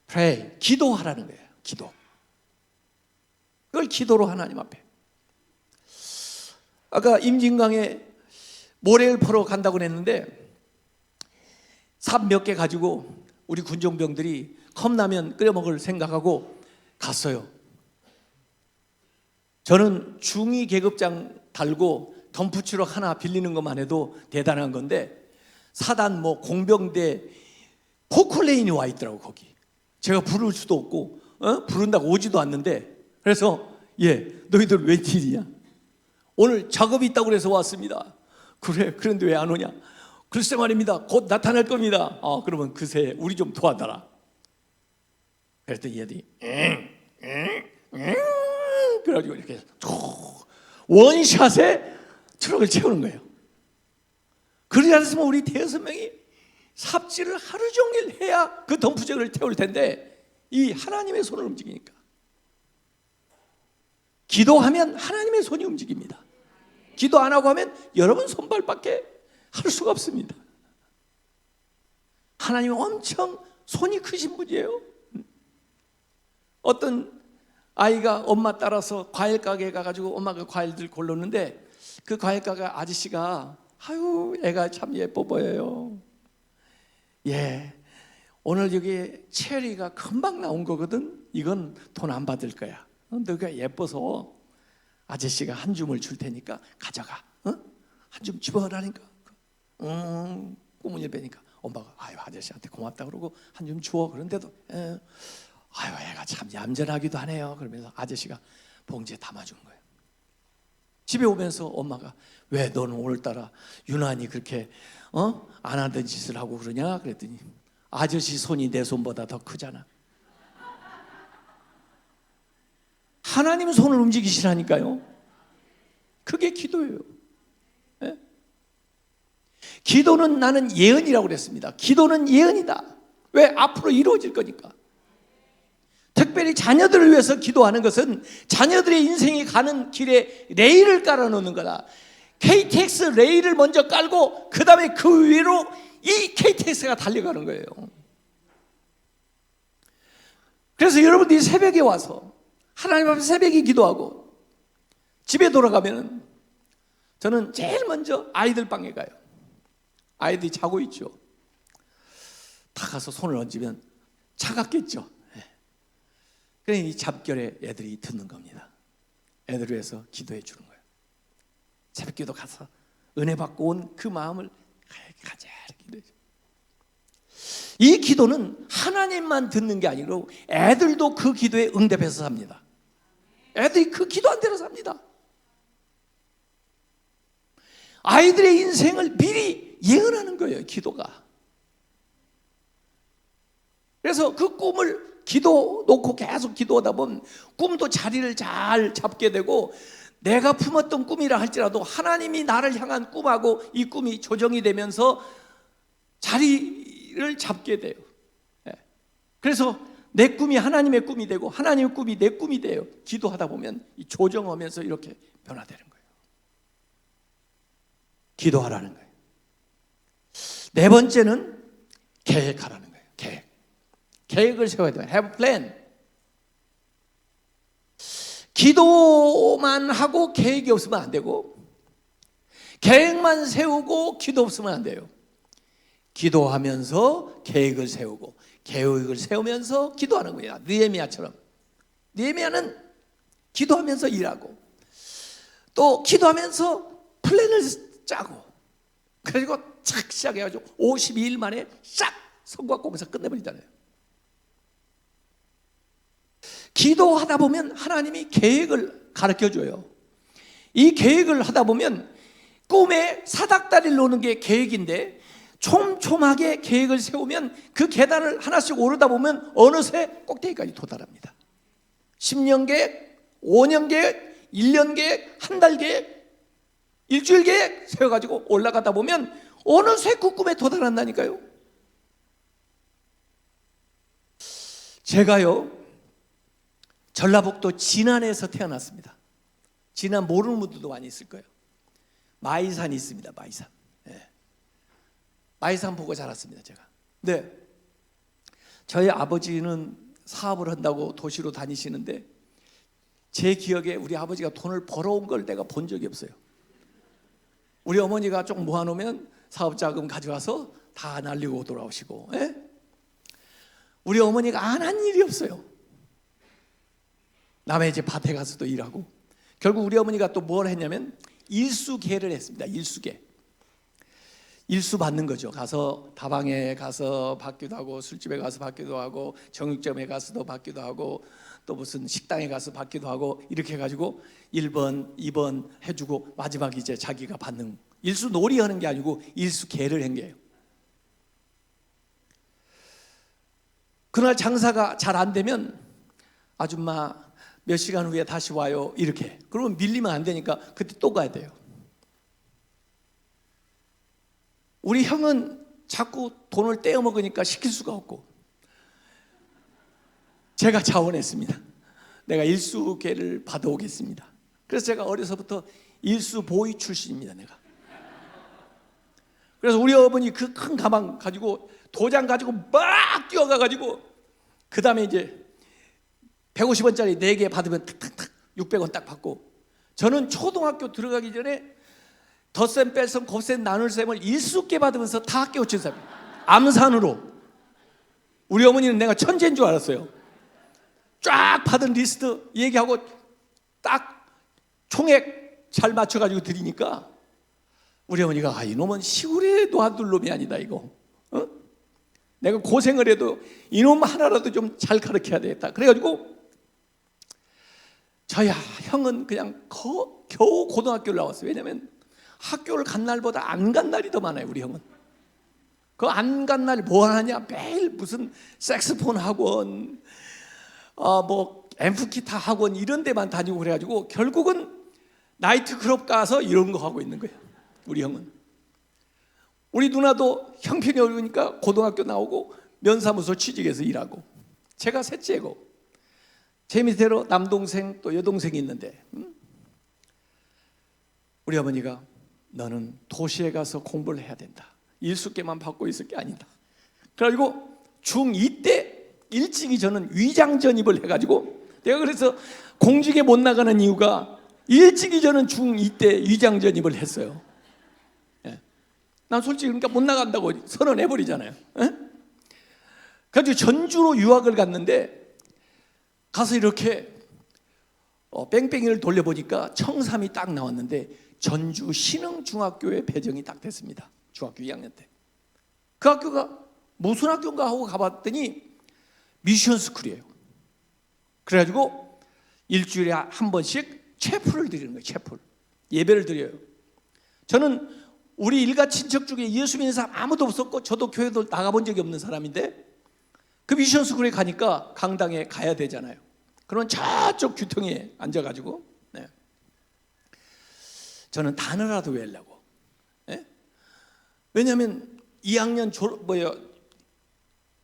Speaker 1: pray 기도하라는 거예요. 기도. 그걸 기도로 하나님 앞에. 아까 임진강에 모래를 퍼러 간다고 했는데 삽 몇 개 가지고 우리 군종병들이 컵라면 끓여 먹을 생각하고 갔어요. 저는 중위 계급장 달고 덤프트럭 하나 빌리는 것만 해도 대단한 건데 사단 뭐 공병대 포클레인이 와 있더라고. 거기 제가 부를 수도 없고 부른다고 오지도 않는데 그래서 너희들 웬일이냐 오늘 작업이 있다고 그래서 왔습니다. 그래 그런데 왜 안 오냐? 글쎄 말입니다. 곧 나타날 겁니다. 그러면 그새 우리 좀 도와달라. 그랬더니 얘들이 그래가지고 이렇게 원샷에 트럭을 채우는 거예요. 그러지 않았으면 우리 대여섯 명이 삽질을 하루 종일 해야 그 덤프잭을 태울 텐데 이 하나님의 손을 움직이니까. 기도하면 하나님의 손이 움직입니다. 기도 안 하고 하면 여러분 손발밖에 할 수가 없습니다. 하나님은 엄청 손이 크신 분이에요. 어떤 아이가 엄마 따라서 과일 가게에 가가지고 엄마가 과일들 골랐는데 그 과일 가게 아저씨가 아유 애가 참 예뻐 보여요. 오늘 여기 체리가 금방 나온 거거든. 이건 돈 안 받을 거야. 너가 예뻐서 아저씨가 한 줌을 줄 테니까 가져가. 한 줌 집어가라니까. 꼬문이 빼니까 엄마가 아유 아저씨한테 고맙다 그러고 한 줌 주워. 그런데도 아유 애가 참 얌전하기도 하네요. 그러면서 아저씨가 봉지에 담아준 거예요. 집에 오면서 엄마가 왜 너는 오늘따라 유난히 그렇게 안 하던 짓을 하고 그러냐 그랬더니 아저씨 손이 내 손보다 더 크잖아. 하나님 손을 움직이시라니까요. 그게 기도예요. 예? 기도는 나는 예언이라고 그랬습니다. 기도는 예언이다. 왜? 앞으로 이루어질 거니까. 특별히 자녀들을 위해서 기도하는 것은 자녀들의 인생이 가는 길에 레일을 깔아놓는 거다. KTX 레일을 먼저 깔고 그 다음에 그 위로 이 KTX가 달려가는 거예요. 그래서 여러분들이 새벽에 와서 하나님 앞에 새벽에 기도하고 집에 돌아가면 저는 제일 먼저 아이들 방에 가요. 아이들이 자고 있죠. 다 가서 손을 얹으면 차갑겠죠. 그래 이 잠결에 애들이 듣는 겁니다. 애들을 위해서 기도해 주는 거예요. 새벽기도 가서 은혜 받고 온 그 마음을 가자 기도해 줘. 이 기도는 하나님만 듣는 게 아니고 애들도 그 기도에 응답해서 삽니다. 애들이 그 기도한 대로 삽니다. 아이들의 인생을 미리 예언하는 거예요, 기도가. 그래서 그 꿈을 기도 놓고 계속 기도하다 보면 꿈도 자리를 잘 잡게 되고 내가 품었던 꿈이라 할지라도 하나님이 나를 향한 꿈하고 이 꿈이 조정이 되면서 자리를 잡게 돼요. 그래서 내 꿈이 하나님의 꿈이 되고 하나님의 꿈이 내 꿈이 돼요. 기도하다 보면 이 조정하면서 이렇게 변화되는 거예요. 기도하라는 거예요. 네 번째는 계획하라는 거예요. 계획을 세워야 돼요. Have a plan. 기도만 하고 계획이 없으면 안 되고 계획만 세우고 기도 없으면 안 돼요. 기도하면서 계획을 세우고 계획을 세우면서 기도하는 거예요. 느헤미야처럼. 느헤미야는 기도하면서 일하고 또 기도하면서 플랜을 짜고 그리고 착 시작해가지고 52일 만에 싹 성곽 공사 끝내버리잖아요. 기도하다 보면 하나님이 계획을 가르쳐줘요. 이 계획을 하다 보면 꿈에 사닥다리를 놓는 게 계획인데 촘촘하게 계획을 세우면 그 계단을 하나씩 오르다 보면 어느새 꼭대기까지 도달합니다. 10년 계획, 5년 계획, 1년 계획, 한 달 계획, 일주일 계획 세워가지고 올라가다 보면 어느새 그 꿈에 도달한다니까요. 제가요 전라북도 진안에서 태어났습니다. 진안 모르는 분들도 많이 있을 거예요. 마이산이 있습니다. 마이산. 네. 마이산 보고 자랐습니다. 제가. 네. 저희 아버지는 사업을 한다고 도시로 다니시는데 제 기억에 우리 아버지가 돈을 벌어온 걸 내가 본 적이 없어요. 우리 어머니가 좀 모아놓으면 사업자금 가져와서 다 날리고 돌아오시고, 예? 우리 어머니가 안 한 일이 없어요. 남의 집 밭에 가서도 일하고 결국 우리 어머니가 또 뭘 했냐면 일수계를 했습니다. 일수 받는 거죠. 가서 다방에 가서 받기도 하고 술집에 가서 받기도 하고 정육점에 가서도 받기도 하고 또 무슨 식당에 가서 받기도 하고 이렇게 해가지고 1번, 2번 해주고 마지막 이제 자기가 받는 일수 놀이 하는 게 아니고 일수계를 한 거예요. 그날 장사가 잘 안 되면 아줌마 몇 시간 후에 다시 와요 이렇게. 그러면 밀리면 안 되니까 그때 또 가야 돼요. 우리 형은 자꾸 돈을 떼어 먹으니까 시킬 수가 없고 제가 자원했습니다. 내가 일수계를 받아오겠습니다. 그래서 제가 어려서부터 일수보이 출신입니다. 내가. 그래서 우리 어머니 그 큰 가방 가지고 도장 가지고 막 뛰어가가지고 그 다음에 이제 150원짜리 4개 받으면 탁탁탁 600원 딱 받고 저는 초등학교 들어가기 전에 덧셈 뺄셈 곱셈 나눌셈을 일수께 받으면서 다 깨우친 사람이에요. 암산으로. 우리 어머니는 내가 천재인 줄 알았어요. 쫙 받은 리스트 얘기하고 딱 총액 잘 맞춰가지고 드리니까 우리 어머니가 이놈은 시골에 놓아둘 놈이 아니다 이거. 어? 내가 고생을 해도 이놈 하나라도 좀 잘 가르쳐야 되겠다. 그래가지고 저야 형은 그냥 겨우 고등학교를 나왔어요. 왜냐면 학교를 간 날보다 안 간 날이 더 많아요. 우리 형은. 그 안 간 날 뭐 하냐 매일 무슨 색스폰 학원 뭐 앰프기타 학원 이런 데만 다니고 그래가지고 결국은 나이트클럽 가서 이런 거 하고 있는 거예요. 우리 형은. 우리 누나도 형편이 어려우니까 고등학교 나오고 면사무소 취직해서 일하고, 제가 셋째고 제 밑으로 남동생 또 여동생이 있는데, 우리 어머니가 너는 도시에 가서 공부를 해야 된다, 일수께만 받고 있을 게 아니다. 그래가지고 중2 때 일찍이 저는 위장 전입을 해가지고, 내가 그래서 공직에 못 나가는 이유가 일찍이 저는 중2 때 위장 전입을 했어요. 난 솔직히 그러니까 못 나간다고 선언해버리잖아요. 그래서 전주로 유학을 갔는데, 가서 이렇게 뺑뺑이를 돌려보니까 청삼이 딱 나왔는데 전주 신흥중학교에 배정이 딱 됐습니다. 중학교 2학년 때. 그 학교가 무슨 학교인가 하고 가봤더니 미션 스쿨이에요. 그래가지고 일주일에 한 번씩 체풀을 드리는 거예요. 체풀, 예배를 드려요. 저는 우리 일가 친척 중에 예수 믿는 사람 아무도 없었고, 저도 교회도 나가본 적이 없는 사람인데, 그 미션 스쿨에 가니까 강당에 가야 되잖아요. 그러면 저쪽 규통에 앉아가지고, 저는 단어라도 외우려고. 왜냐하면 2학년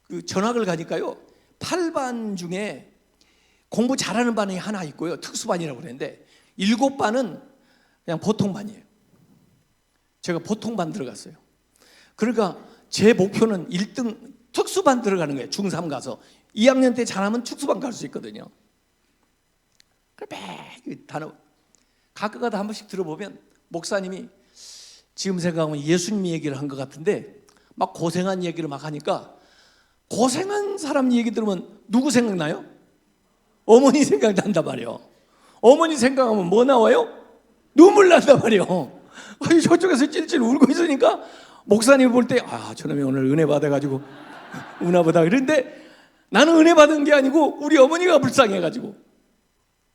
Speaker 1: 그 전학을 가니까요, 8반 중에 공부 잘하는 반이 하나 있고요, 특수반이라고 그랬는데 7반은 그냥 보통반이에요. 제가 보통반 들어갔어요. 그러니까 제 목표는 1등 특수반 들어가는 거예요. 중3 가서 2학년 때 잘하면 특수반 갈 수 있거든요. 매 단어 가끔가다 한 번씩 들어보면 목사님이 지금 생각하면 예수님 얘기를 한 것 같은데, 막 고생한 얘기를 막 하니까, 고생한 사람 얘기 들으면 누구 생각나요? 어머니 생각난단 말이에요. 어머니 생각하면 뭐 나와요? 눈물 난단 말이에요. 저쪽에서 찔찔 울고 있으니까 목사님 볼 때, 저놈이 오늘 은혜 받아가지고 우나보다. 그런데 나는 은혜 받은 게 아니고 우리 어머니가 불쌍해가지고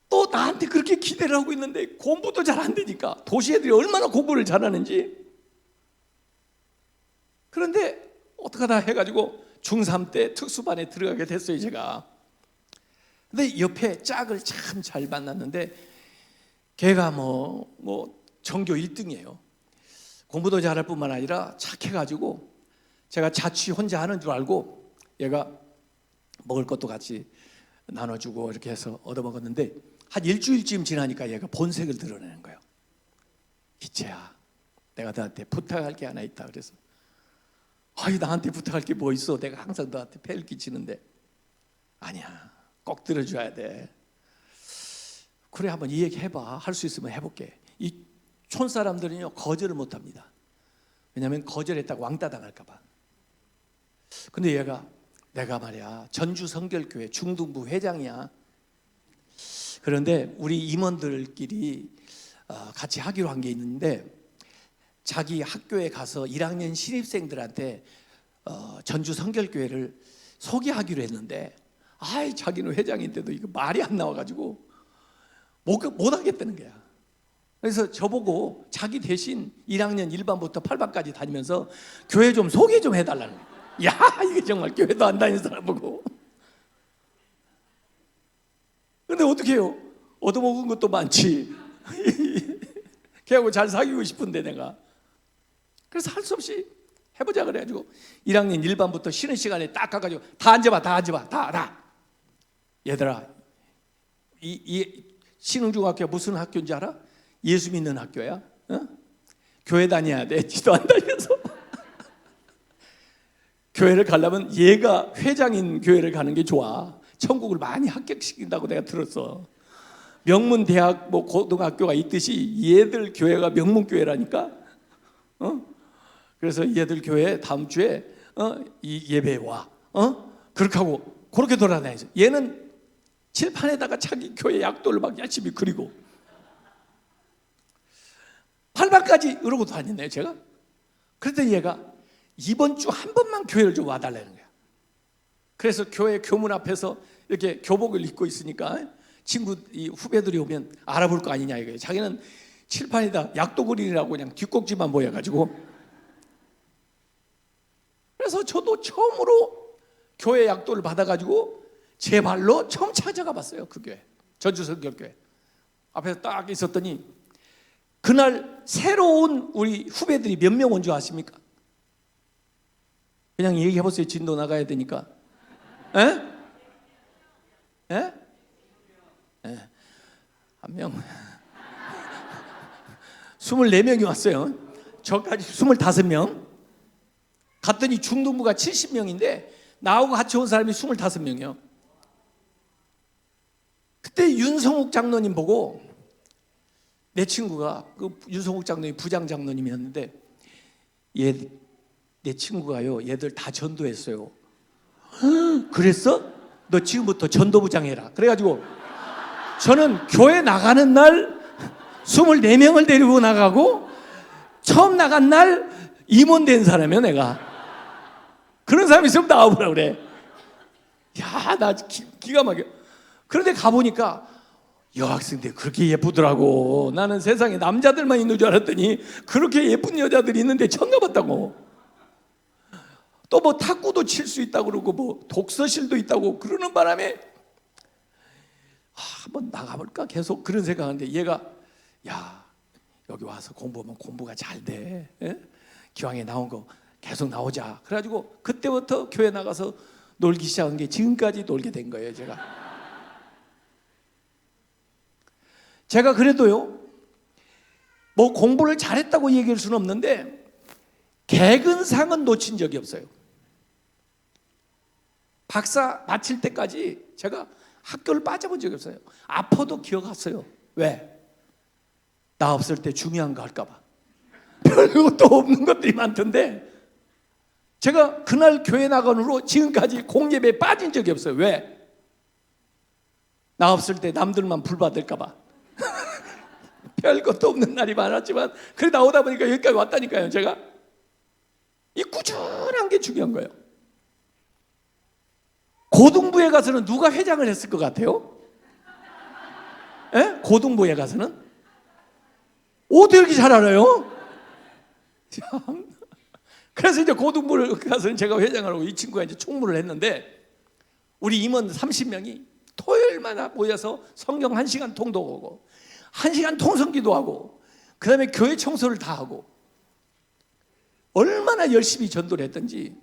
Speaker 1: 또 나한테 그렇게 기대를 하고 있는데, 공부도 잘 안 되니까, 도시 애들이 얼마나 공부를 잘하는지. 그런데 어떡하다 해가지고 중3 때 특수반에 들어가게 됐어요, 제가. 근데 옆에 짝을 참 잘 만났는데, 걔가 전교 1등이에요. 공부도 잘할 뿐만 아니라 착해가지고 제가 자취 혼자 하는 줄 알고 얘가 먹을 것도 같이 나눠주고 이렇게 해서 얻어먹었는데, 한 일주일쯤 지나니까 얘가 본색을 드러내는 거예요. 기채야, 내가 너한테 부탁할 게 하나 있다. 그래서 나한테 부탁할 게 뭐 있어? 내가 항상 너한테 폐를 끼치는데. 아니야, 꼭 들어줘야 돼. 그래, 한번 이 얘기 해봐. 할 수 있으면 해볼게. 이 촌사람들은요 거절을 못합니다. 왜냐하면 거절했다고 왕따 당할까 봐. 근데 얘가, 내가 말이야 전주 성결교회 중등부 회장이야. 그런데 우리 임원들끼리 같이 하기로 한 게 있는데, 자기 학교에 가서 1학년 신입생들한테 전주 성결교회를 소개하기로 했는데, 자기는 회장인데도 이거 말이 안 나와가지고 못 하겠다는 거야. 그래서 저보고 자기 대신 1학년 1반부터 8반까지 다니면서 교회 좀 소개 좀 해달라는 거야. 야, 이게 정말 교회도 안 다니는 사람 보고. 근데 어떻게 해요? 얻어먹은 것도 많지. 걔하고 잘 사귀고 싶은데 내가. 그래서 할 수 없이 해보자 그래가지고 1학년 1반부터 쉬는 시간에 딱 가가지고 다 앉아봐, 다 앉아봐, 다. 얘들아, 이 신흥중학교가 무슨 학교인지 알아? 예수 믿는 학교야. 교회 다녀야 돼. 지도 안 다녀서. 교회를 가려면 얘가 회장인 교회를 가는 게 좋아. 천국을 많이 합격시킨다고 내가 들었어. 명문 대학 고등학교가 있듯이 얘들 교회가 명문 교회라니까. 그래서 얘들 교회 다음 주에 이 예배에 와. 그렇게 하고 그렇게 돌아다니죠. 얘는 칠판에다가 자기 교회 약도를 막 열심히 그리고 8반까지 이러고 다녔네요, 제가. 그랬더니 얘가 이번 주 한 번만 교회를 좀 와달라는 거야. 그래서 교회 교문 앞에서 이렇게 교복을 입고 있으니까 친구 후배들이 오면 알아볼 거 아니냐 이거예요. 자기는 칠판에다 약도 그리라고 그냥 뒷꼭지만 보여가지고. 그래서 저도 처음으로 교회 약도를 받아가지고 제 발로 처음 찾아가 봤어요. 그 교회, 전주성결교회 앞에서 딱 있었더니 그날 새로운 우리 후배들이 몇 명 온 줄 아십니까? 그냥 얘기해보세요. 진도 나가야 되니까. 에? 에? 에. 한 명. 24명이 왔어요. 저까지 25명. 갔더니 중등부가 70명인데 나하고 같이 온 사람이 25명이요. 그때 윤성욱 장로님 보고 내 친구가, 그 윤성욱 장로님 부장 장로님이었는데, 내 친구가요, 얘들 다 전도했어요. 그랬어? 너 지금부터 전도부장 해라. 그래가지고 저는 교회 나가는 날 24명을 데리고 나가고, 처음 나간 날 임원된 사람이야 내가. 그런 사람이 있으면 나와보라 그래. 야, 나 기가 막혀. 그런데 가보니까 여학생들 그렇게 예쁘더라고. 나는 세상에 남자들만 있는 줄 알았더니 그렇게 예쁜 여자들이 있는데 처음 가봤다고. 또 뭐 탁구도 칠 수 있다고 그러고 뭐 독서실도 있다고 그러는 바람에 한번 나가볼까 계속 그런 생각하는데, 얘가 야, 여기 와서 공부하면 공부가 잘 돼. 에? 기왕에 나온 거 계속 나오자. 그래가지고 그때부터 교회 나가서 놀기 시작한 게 지금까지 놀게 된 거예요. 제가 그래도요, 뭐 공부를 잘했다고 얘기할 수는 없는데 개근상은 놓친 적이 없어요. 박사 마칠 때까지 제가 학교를 빠져본 적이 없어요. 아파도 기억했어요. 왜? 나 없을 때 중요한 거 할까 봐. 별것도 없는 것들이 많던데 제가 그날 교회 나간 후로 지금까지 공예배에 빠진 적이 없어요. 왜? 나 없을 때 남들만 불 받을까 봐. 별것도 없는 날이 많았지만 그래 나오다 보니까 여기까지 왔다니까요. 제가 이 꾸준한 게 중요한 거예요. 고등부에 가서는 누가 회장을 했을 것 같아요? 에? 고등부에 가서는? 어떻게 이렇게 잘 알아요? 참. 그래서 이제 고등부를 가서는 제가 회장을 하고 이 친구가 이제 총무를 했는데, 우리 임원 30명이 토요일마다 모여서 성경 1시간 통독하고 1시간 통성기도 하고 그 다음에 교회 청소를 다 하고 얼마나 열심히 전도를 했던지.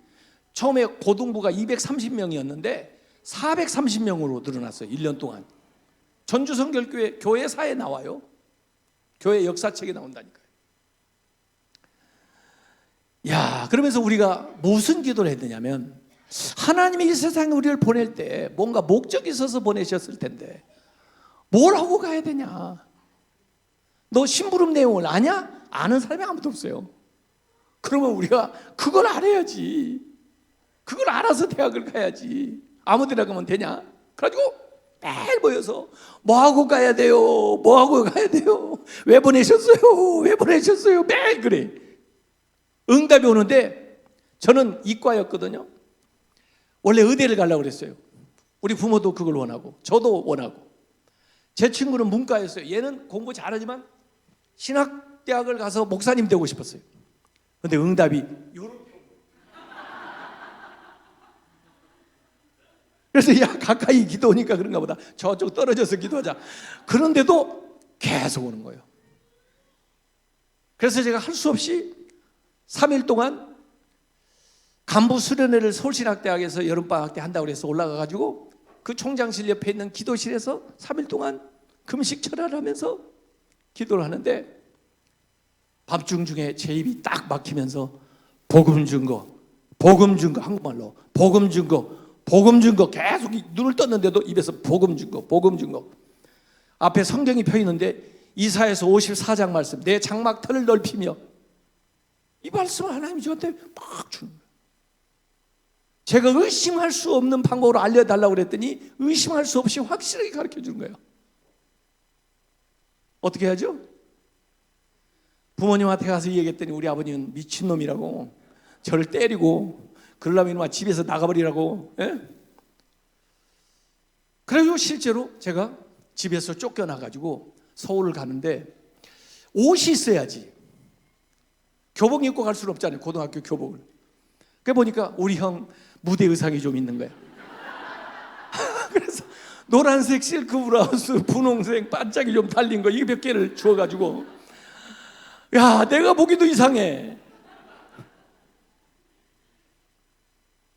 Speaker 1: 처음에 고등부가 230명이었는데 430명으로 늘어났어요. 1년 동안. 전주성결교회 교회사에 나와요. 교회 역사책에 나온다니까요. 야, 그러면서 우리가 무슨 기도를 했느냐면, 하나님이 이 세상에 우리를 보낼 때 뭔가 목적이 있어서 보내셨을 텐데 뭘 하고 가야 되냐? 너 심부름 내용을 아냐? 아는 사람이 아무도 없어요. 그러면 우리가 그걸 알아야지. 그걸 알아서 대학을 가야지. 아무 데나 가면 되냐? 그래가지고 매일 모여서 뭐하고 가야 돼요? 뭐하고 가야 돼요? 왜 보내셨어요? 왜 보내셨어요? 매일 그래. 응답이 오는데 저는 이과였거든요. 원래 의대를 가려고 그랬어요. 우리 부모도 그걸 원하고 저도 원하고. 제 친구는 문과였어요. 얘는 공부 잘하지만 신학대학을 가서 목사님 되고 싶었어요. 근데 응답이 요렇게. 그래서 야, 가까이 기도하니까 그런가 보다. 저쪽 떨어져서 기도하자. 그런데도 계속 오는 거예요. 그래서 제가 할 수 없이 3일 동안 간부 수련회를 서울신학대학에서 여름방학 때 한다고 해서 올라가가지고 그 총장실 옆에 있는 기도실에서 3일 동안 금식 철야를 하면서 기도를 하는데, 밤중 중에 제 입이 딱 막히면서 복음 준 거, 한국말로 복음 준 거 계속 눈을 떴는데도 입에서 복음 준 거. 앞에 성경이 펴 있는데 이사야서 54장 말씀, 내 장막 털을 넓히며, 이 말씀을 하나님이 저한테 막 주는 거예요. 제가 의심할 수 없는 방법으로 알려달라고 그랬더니 의심할 수 없이 확실하게 가르쳐 주는 거예요. 어떻게 하죠? 부모님한테 가서 얘기했더니 우리 아버님은 미친놈이라고 저를 때리고 그러려면 집에서 나가버리라고. 예? 그래서 실제로 제가 집에서 쫓겨나가지고 서울을 가는데 옷이 있어야지. 교복 입고 갈 수는 없잖아요. 고등학교 교복을. 그래 보니까 우리 형 무대 의상이 좀 있는 거야. 그래서 노란색 실크 브라우스, 분홍색 반짝이 좀 달린 거 이게 몇 개를 주워가지고, 야, 내가 보기도 이상해.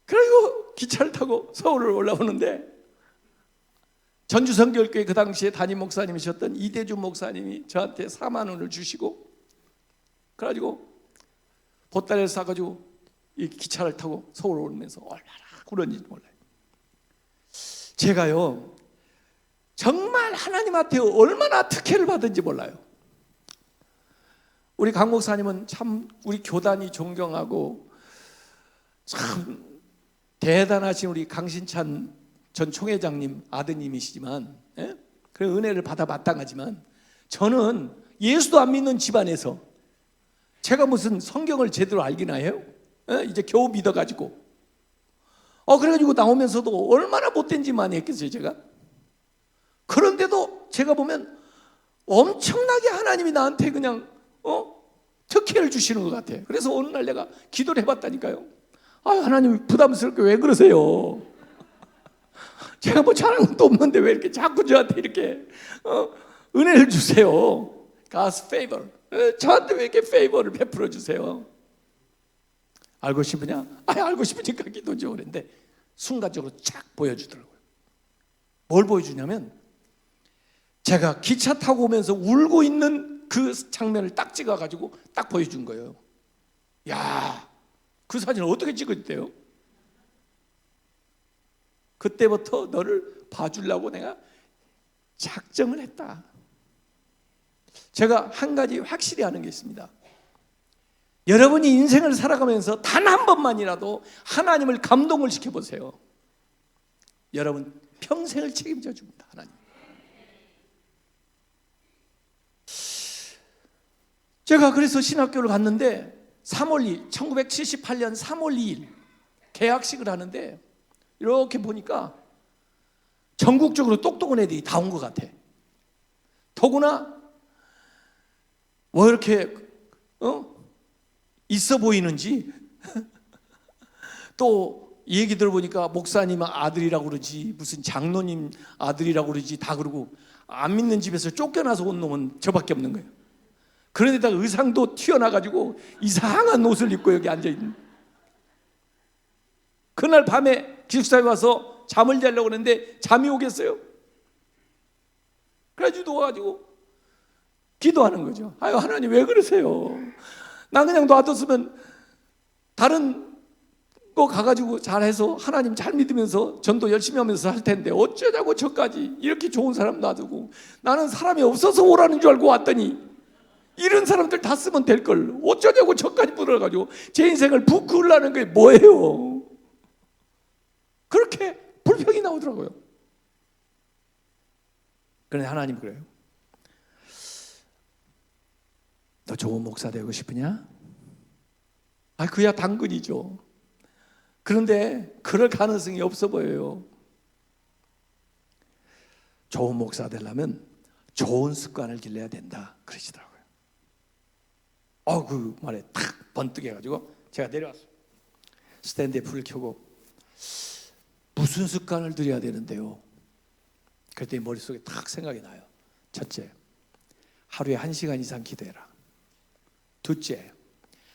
Speaker 1: 그리고 기차를 타고 서울을 올라오는데, 전주성결교회 그 당시에 담임 목사님이셨던 이대준 목사님이 저한테 4만 원을 주시고, 그래가지고 보따리를 싸가지고 이 기차를 타고 서울 오면서 얼마나 그런지 몰라요. 제가요, 정말 하나님한테 얼마나 특혜를 받은지 몰라요. 우리 강 목사님은 참 우리 교단이 존경하고 참 대단하신 우리 강신찬 전 총회장님 아드님이시지만, 예? 그 은혜를 받아 마땅하지만, 저는 예수도 안 믿는 집안에서 제가 무슨 성경을 제대로 알기나 해요? 예? 이제 겨우 믿어가지고 그래가지고 나오면서도 얼마나 못된 짓 많이 했겠어요 제가. 그런데도 제가 보면 엄청나게 하나님이 나한테 그냥 특혜를 주시는 것 같아요. 그래서 어느 날 내가 기도를 해봤다니까요. 하나님 부담스럽게 왜 그러세요? 제가 뭐 잘하는 것도 없는데 왜 이렇게 자꾸 저한테 이렇게 은혜를 주세요? God's favor. 저한테 왜 이렇게 페이버를 베풀어 주세요? 알고 싶으냐? 알고 싶으니까 기도 좀 그랬는데 순간적으로 착 보여주더라고요. 뭘 보여주냐면, 제가 기차 타고 오면서 울고 있는 그 장면을 딱 찍어가지고 딱 보여준 거예요. 야, 그 사진을 어떻게 찍었대요? 그때부터 너를 봐주려고 내가 작정을 했다. 제가 한 가지 확실히 아는 게 있습니다. 여러분이 인생을 살아가면서 단 한 번만이라도 하나님을 감동을 시켜보세요. 여러분 평생을 책임져 줍니다, 하나님. 제가 그래서 신학교를 갔는데 3월 2일, 1978년 3월 2일 개학식을 하는데, 이렇게 보니까 전국적으로 똑똑한 애들이 다 온 것 같아. 더구나 뭐 이렇게 있어 보이는지 또 얘기 들어보니까 목사님 아들이라고 그러지, 무슨 장로님 아들이라고 그러지, 다 그러고 안 믿는 집에서 쫓겨나서 온 놈은 저밖에 없는 거예요. 그런데다가 의상도 튀어나가지고 이상한 옷을 입고 여기 앉아있는. 그날 밤에 기숙사에 와서 잠을 자려고 했는데 잠이 오겠어요? 그래가지고 누워가지고 기도하는 거죠. 하나님 왜 그러세요? 나 그냥 놔뒀으면 다른 거 가가지고 잘해서 하나님 잘 믿으면서 전도 열심히 하면서 할 텐데 어쩌자고 저까지 이렇게 좋은 사람 놔두고, 나는 사람이 없어서 오라는 줄 알고 왔더니 이런 사람들 다 쓰면 될걸 어쩌자고 저까지 불러가지고 제 인생을 부끄러워하는 게 뭐예요? 그렇게 불평이 나오더라고요. 그런데 하나님 그래요. 너 좋은 목사 되고 싶으냐? 그야 당근이죠. 그런데 그럴 가능성이 없어 보여요. 좋은 목사 되려면 좋은 습관을 길러야 된다 그러시더라고요. 그 말에 탁 번뜩 해가지고 제가 내려왔어요. 스탠드에 불을 켜고 무슨 습관을 들여야 되는데요? 그랬더니 머릿속에 탁 생각이 나요. 첫째, 하루에 1시간 이상 기도해라. 둘째,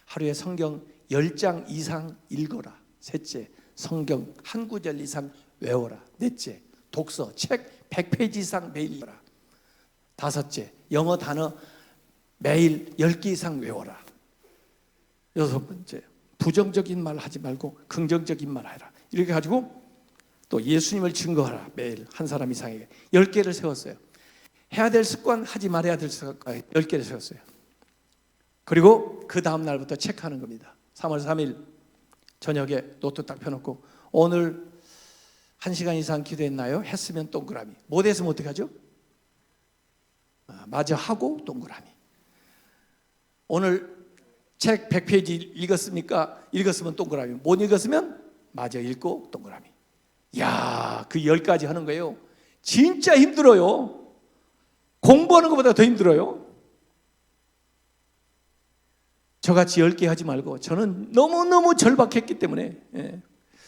Speaker 1: 하루에 성경 10장 이상 읽어라. 셋째, 성경 한 구절 이상 외워라. 넷째, 독서 책 100페이지 이상 매일 읽어라. 다섯째, 영어 단어 매일 10개 이상 외워라. 여섯 번째, 부정적인 말 하지 말고 긍정적인 말 해라. 이렇게 가지고 또 예수님을 증거하라. 매일 한 사람 이상에게 10개를 세웠어요. 해야 될 습관, 하지 말아야 될 습관 10개를 세웠어요. 그리고 그 다음 날부터 체크하는 겁니다. 3월 3일 저녁에 노트 딱 펴놓고 오늘 1시간 이상 기도했나요? 했으면 동그라미. 못 했으면 어떻게 하죠? 마저 하고 동그라미. 오늘 책 100페이지 읽었습니까? 읽었으면 동그라미. 못 읽었으면 마저 읽고 동그라미. 야, 그 10가지 하는 거예요. 진짜 힘들어요. 공부하는 것보다 더 힘들어요. 저같이 10개 하지 말고, 저는 너무너무 절박했기 때문에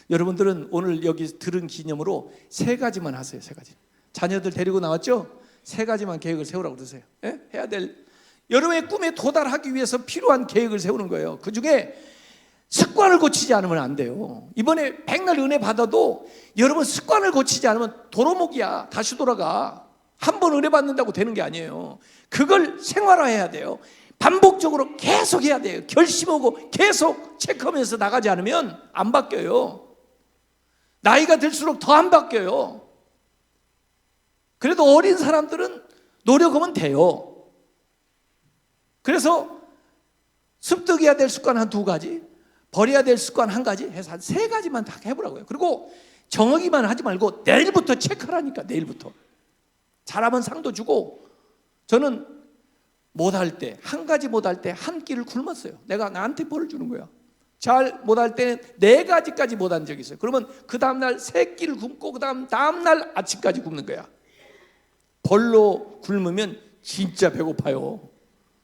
Speaker 1: 여러분들은 오늘 여기 들은 기념으로 3가지만 하세요. 3가지. 자녀들 데리고 나왔죠? 3가지만 계획을 세우라고 그러세요. 예? 해야 될 여러분의 꿈에 도달하기 위해서 필요한 계획을 세우는 거예요. 그 중에 습관을 고치지 않으면 안 돼요. 이번에 백날 은혜 받아도 여러분 습관을 고치지 않으면 도로목이야. 다시 돌아가. 한 번 은혜 받는다고 되는 게 아니에요. 그걸 생활화해야 돼요. 반복적으로 계속 해야 돼요. 결심하고 계속 체크하면서 나가지 않으면 안 바뀌어요. 나이가 들수록 더 안 바뀌어요. 그래도 어린 사람들은 노력하면 돼요. 그래서 습득해야 될 습관 한 2가지, 버려야 될 습관 1가지 해서 한 3가지만 다 해보라고요. 그리고 정하기만 하지 말고 내일부터 체크하라니까. 내일부터 잘하면 상도 주고, 저는 못할 때, 1가지 못할 때 한 끼를 굶었어요. 내가 나한테 벌을 주는 거야. 잘 못할 때는 4가지까지 못한 적이 있어요. 그러면 그 다음날 3끼를 굶고 그 다음날 아침까지 굶는 거야. 벌로 굶으면 진짜 배고파요.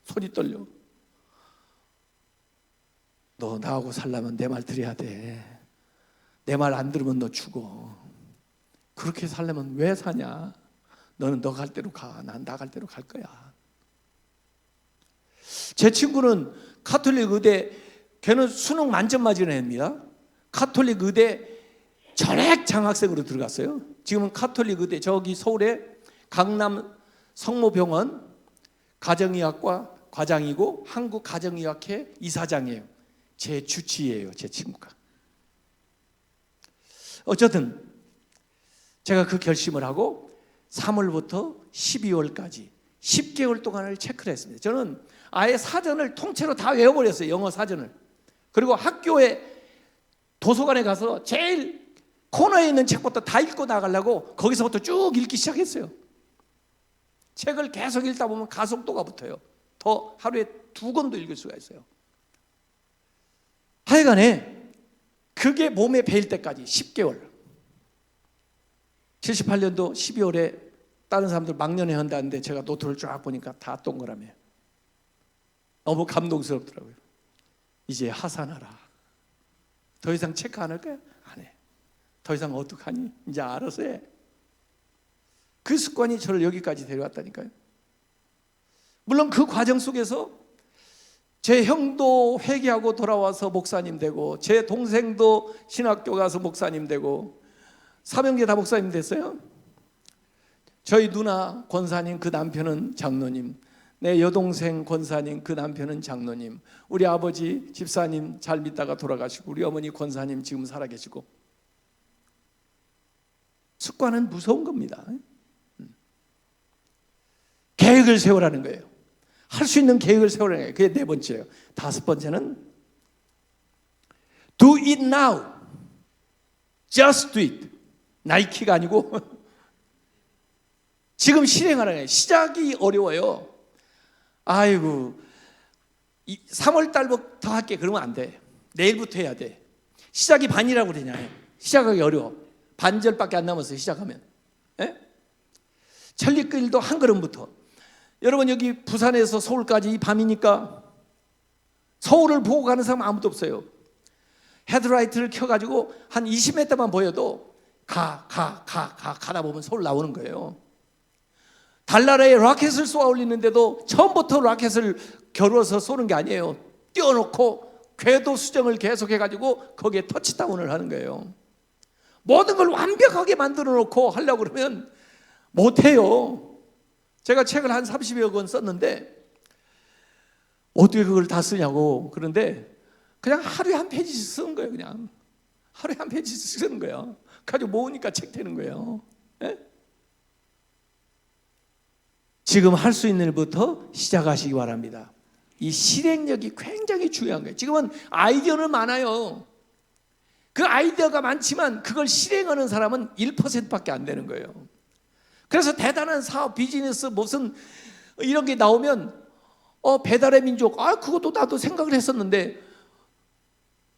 Speaker 1: 손이 떨려. 너 나하고 살려면 내 말 들어야 돼. 내 말 안 들으면 너 죽어. 그렇게 살려면 왜 사냐? 너는 너 갈 대로 가. 난 나 갈 대로 갈 거야. 제 친구는 가톨릭 의대, 걔는 수능 만점 맞은 애입니다. 가톨릭 의대 전액 장학생으로 들어갔어요. 지금은 가톨릭 의대 저기 서울에 강남 성모병원 가정의학과 과장이고 한국가정의학회 이사장이에요. 제 주치의예요, 제 친구가. 어쨌든 제가 그 결심을 하고 3월부터 12월까지 10개월 동안을 체크를 했습니다. 저는 아예 사전을 통째로 다 외워버렸어요. 영어 사전을. 그리고 학교에 도서관에 가서 제일 코너에 있는 책부터 다 읽고 나가려고 거기서부터 쭉 읽기 시작했어요. 책을 계속 읽다 보면 가속도가 붙어요. 더 하루에 2권도 읽을 수가 있어요. 하여간에 그게 몸에 배일 때까지 10개월. 78년도 12월에 다른 사람들 막년회 한다는데 제가 노트를 쫙 보니까 다 동그라미예요. 너무 감동스럽더라고요. 이제 하산하라. 더 이상 체크 안 할 거야? 안 해. 더 이상 어떡하니? 이제 알아서 해. 그 습관이 저를 여기까지 데려왔다니까요. 물론 그 과정 속에서 제 형도 회개하고 돌아와서 목사님 되고, 제 동생도 신학교 가서 목사님 되고, 3형제 다 목사님 됐어요. 저희 누나 권사님, 그 남편은 장로님, 내 여동생 권사님, 그 남편은 장로님, 우리 아버지 집사님 잘 믿다가 돌아가시고, 우리 어머니 권사님 지금 살아계시고. 습관은 무서운 겁니다. 계획을 세우라는 거예요. 할 수 있는 계획을 세우라는 거예요. 그게 4번째예요. 5번째는 Do it now. Just do it. 나이키가 아니고 지금 실행하라는 거예요. 시작이 어려워요. 아이고 3월 달부터 할게. 그러면 안 돼. 내일부터 해야 돼. 시작이 반이라고 그러잖아요. 시작하기 어려워. 반절밖에 안 남았어요. 시작하면. 예? 천리길도 한 걸음부터. 여러분 여기 부산에서 서울까지 이 밤이니까 서울을 보고 가는 사람 아무도 없어요. 헤드라이트를 켜가지고 한 20m만 보여도 가다 보면 서울 나오는 거예요. 달나라에 라켓을 쏘아 올리는데도 처음부터 라켓을 겨루어서 쏘는 게 아니에요. 띄워놓고 궤도 수정을 계속해가지고 거기에 터치다운을 하는 거예요. 모든 걸 완벽하게 만들어 놓고 하려고 그러면 못해요. 제가 책을 한 30여 권 썼는데 어떻게 그걸 다 쓰냐고. 그런데 그냥 하루에 한 페이지씩 쓰는 거예요. 그냥 하루에 한 페이지씩 쓰는 거예요. 가지고 모으니까 책 되는 거예요. 예? 지금 할 수 있는 일부터 시작하시기 바랍니다. 이 실행력이 굉장히 중요한 거예요. 지금은 아이디어는 많아요. 그 아이디어가 많지만 그걸 실행하는 사람은 1%밖에 안 되는 거예요. 그래서 대단한 사업, 비즈니스 무슨 이런 게 나오면 배달의 민족, 그것도 나도 생각을 했었는데,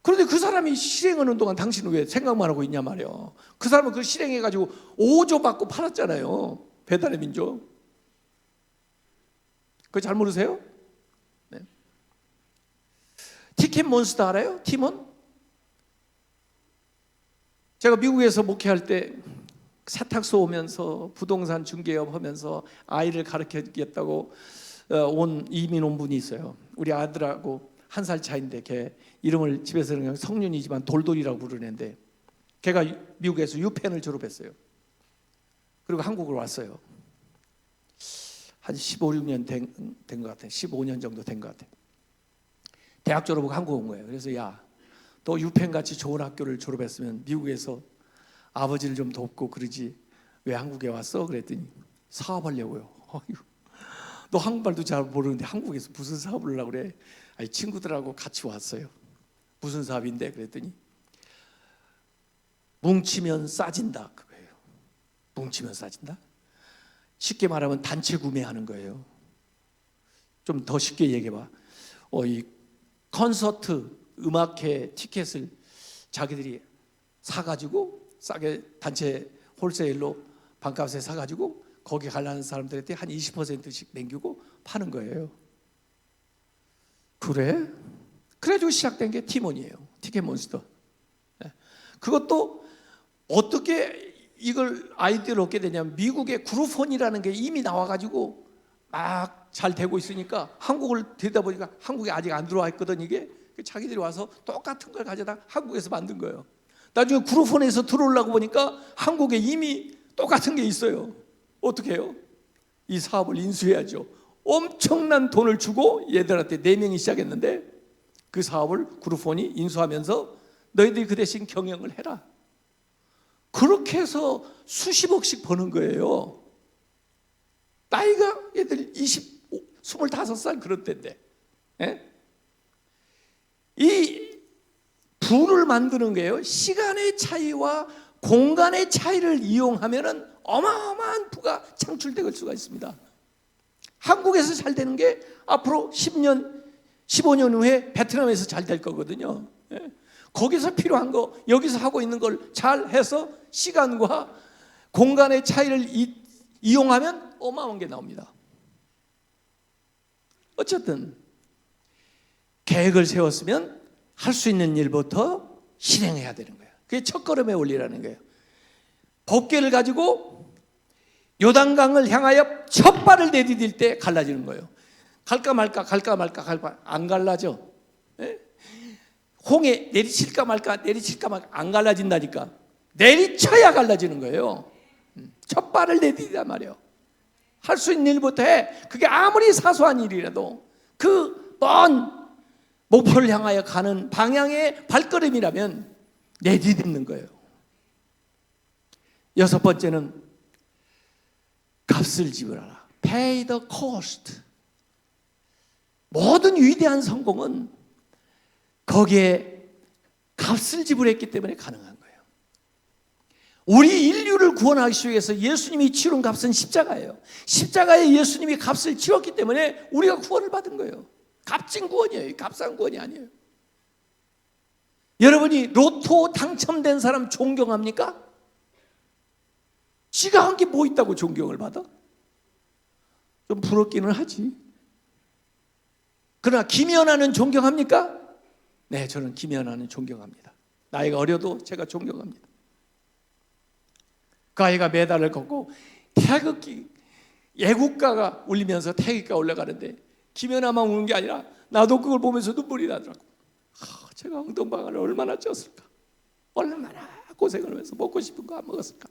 Speaker 1: 그런데 그 사람이 실행하는 동안 당신은 왜 생각만 하고 있냐 말이에요. 그 사람은 그걸 실행해가지고 5조 받고 팔았잖아요. 배달의 민족. 그거 잘 모르세요? 네. 티켓 몬스터 알아요? 티몬? 제가 미국에서 목회할 때 세탁소 오면서 부동산 중개업 하면서 아이를 가르쳐주겠다고 온 이민 온 분이 있어요. 우리 아들하고 1살 차인데 걔 이름을 집에서는 그냥 성윤이지만 돌돌이라고 부르는데 걔가 미국에서 유펜을 졸업했어요. 그리고 한국으로 왔어요. 한 15, 16년 된 것 같아요. 15년 정도 된 것 같아요. 대학 졸업하고 한국 온 거예요. 그래서 야, 너 유펜같이 좋은 학교를 졸업했으면 미국에서 아버지를 좀 돕고 그러지 왜 한국에 왔어? 그랬더니 사업하려고요. 어휴, 너 한국말도 잘 모르는데 한국에서 무슨 사업을 하려고 그래? 아니, 친구들하고 같이 왔어요. 무슨 사업인데? 그랬더니 뭉치면 싸진다 그거예요. 뭉치면 싸진다? 쉽게 말하면 단체 구매하는 거예요. 좀 더 쉽게 얘기해봐. 이 콘서트 음악회 티켓을 자기들이 사가지고 싸게 단체 홀세일로 반값에 사가지고 거기 가려는 사람들한테 한 20%씩 남기고 파는 거예요. 그래? 그래가지고 시작된 게 티몬이에요. 티켓몬스터. 그것도 어떻게 이걸 아이디어를 얻게 되냐면 미국의 그룹폰이라는 게 이미 나와가지고 막 잘 되고 있으니까 한국을 들다 보니까 한국에 아직 안 들어와 있거든. 이게 자기들이 와서 똑같은 걸 가져다 한국에서 만든 거예요. 나중에 그룹폰에서 들어오려고 보니까 한국에 이미 똑같은 게 있어요. 어떻게 해요? 이 사업을 인수해야죠. 엄청난 돈을 주고 얘들한테 4명이 시작했는데 그 사업을 그룹폰이 인수하면서 너희들이 그 대신 경영을 해라. 그렇게 해서 수십억씩 버는 거예요. 나이가 얘들 25살 그런 때인데. 이 부를 만드는 거예요. 시간의 차이와 공간의 차이를 이용하면은 어마어마한 부가 창출될 수가 있습니다. 한국에서 잘 되는 게 앞으로 10년, 15년 후에 베트남에서 잘 될 거거든요. 거기서 필요한 거 여기서 하고 있는 걸 잘 해서 시간과 공간의 차이를 이용하면 어마어마한 게 나옵니다. 어쨌든 계획을 세웠으면 할 수 있는 일부터 실행해야 되는 거예요. 그게 첫걸음에 올리라는 거예요. 법궤를 가지고 요단강을 향하여 첫 발을 내디딜 때 갈라지는 거예요. 갈까 말까 안 갈라져. 홍해 내리칠까 말까 안 갈라진다니까. 내리쳐야 갈라지는 거예요. 첫 발을 내디디단 말이에요. 할 수 있는 일부터 해. 그게 아무리 사소한 일이라도 그 먼 목표를 향하여 가는 방향의 발걸음이라면 내디딛는 거예요. 6번째는 값을 지불하라. Pay the cost. 모든 위대한 성공은 거기에 값을 지불했기 때문에 가능한 거예요. 우리 인류를 구원하기 위해서 예수님이 치른 값은 십자가예요. 십자가에 예수님이 값을 치렀기 때문에 우리가 구원을 받은 거예요. 값진 구원이에요. 값싼 구원이 아니에요. 여러분이 로또 당첨된 사람 존경합니까? 지가 한 게 뭐 있다고 존경을 받아? 좀 부럽기는 하지. 그러나 김연아는 존경합니까? 네, 저는 김연아는 존경합니다. 나이가 어려도 제가 존경합니다. 그 아이가 메달을 걷고 태극기 애국가가 울리면서 태극기가 올라가는데 김연아만 우는 게 아니라 나도 그걸 보면서 눈물이 나더라고. 제가 엉덩방아를 얼마나 쪘을까, 얼마나 고생을 하면서 먹고 싶은 거 안 먹었을까.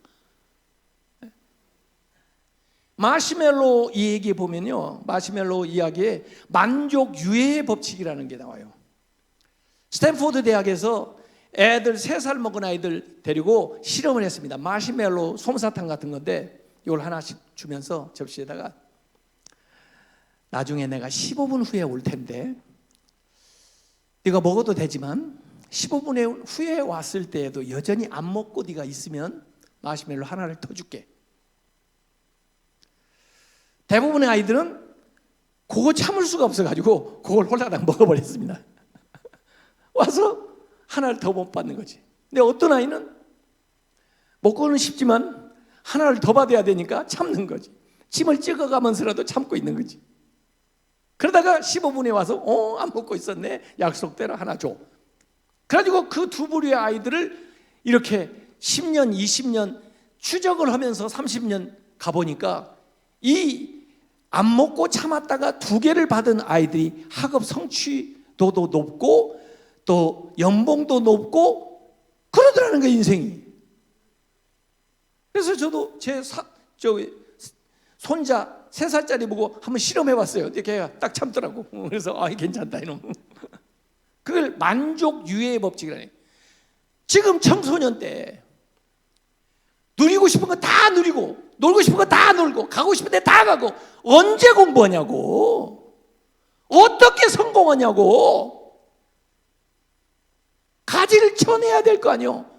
Speaker 1: 마시멜로 이 얘기에 보면요, 마시멜로 이야기에 만족 유예의 법칙이라는 게 나와요. 스탠포드 대학에서 애들 3살 먹은 아이들 데리고 실험을 했습니다. 마시멜로 솜사탕 같은 건데 이걸 하나씩 주면서 접시에다가 나중에 내가 15분 후에 올 텐데 네가 먹어도 되지만 15분 후에 왔을 때에도 여전히 안 먹고 네가 있으면 마시멜로 하나를 더 줄게. 대부분의 아이들은 그거 참을 수가 없어가지고 그걸 홀라당 먹어버렸습니다. 와서 하나를 더 못 받는 거지. 근데 어떤 아이는 먹고는 싶지만 하나를 더 받아야 되니까 참는 거지. 침을 찍어가면서라도 참고 있는 거지. 그러다가 15분에 와서 안 먹고 있었네, 약속대로 하나 줘. 그래가지고 그 두 부류의 아이들을 이렇게 10년, 20년 추적을 하면서 30년 가보니까 이 안 먹고 참았다가 2개를 받은 아이들이 학업 성취도도 높고 또 연봉도 높고 그러더라는 거예요, 인생이. 그래서 저도 제 손자 3살짜리 보고 한번 실험해봤어요. 근데 걔가 딱 참더라고. 그래서 괜찮다 이놈. 그걸 만족 유예의 법칙이라네. 지금 청소년 때 누리고 싶은 거 다 누리고 놀고 싶은 거 다 놀고 가고 싶은 데 다 가고 언제 공부하냐고, 어떻게 성공하냐고. 가지를 쳐내야 될 거 아니요.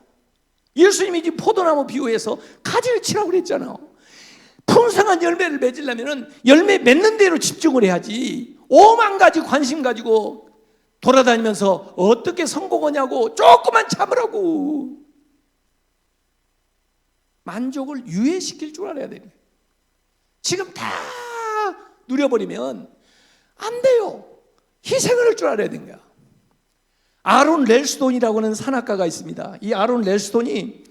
Speaker 1: 예수님이 지금 포도나무 비유해서 가지를 치라고 그랬잖아. 풍성한 열매를 맺으려면 열매 맺는 대로 집중을 해야지. 5만 가지 관심 가지고 돌아다니면서 어떻게 성공하냐고 조금만 참으라고. 만족을 유예시킬 줄 알아야 돼요. 지금 다 누려버리면 안 돼요. 희생을 할 줄 알아야 되는 거야. 아론 렐스톤이라고 하는 산악가가 있습니다. 이 아론 렐스톤이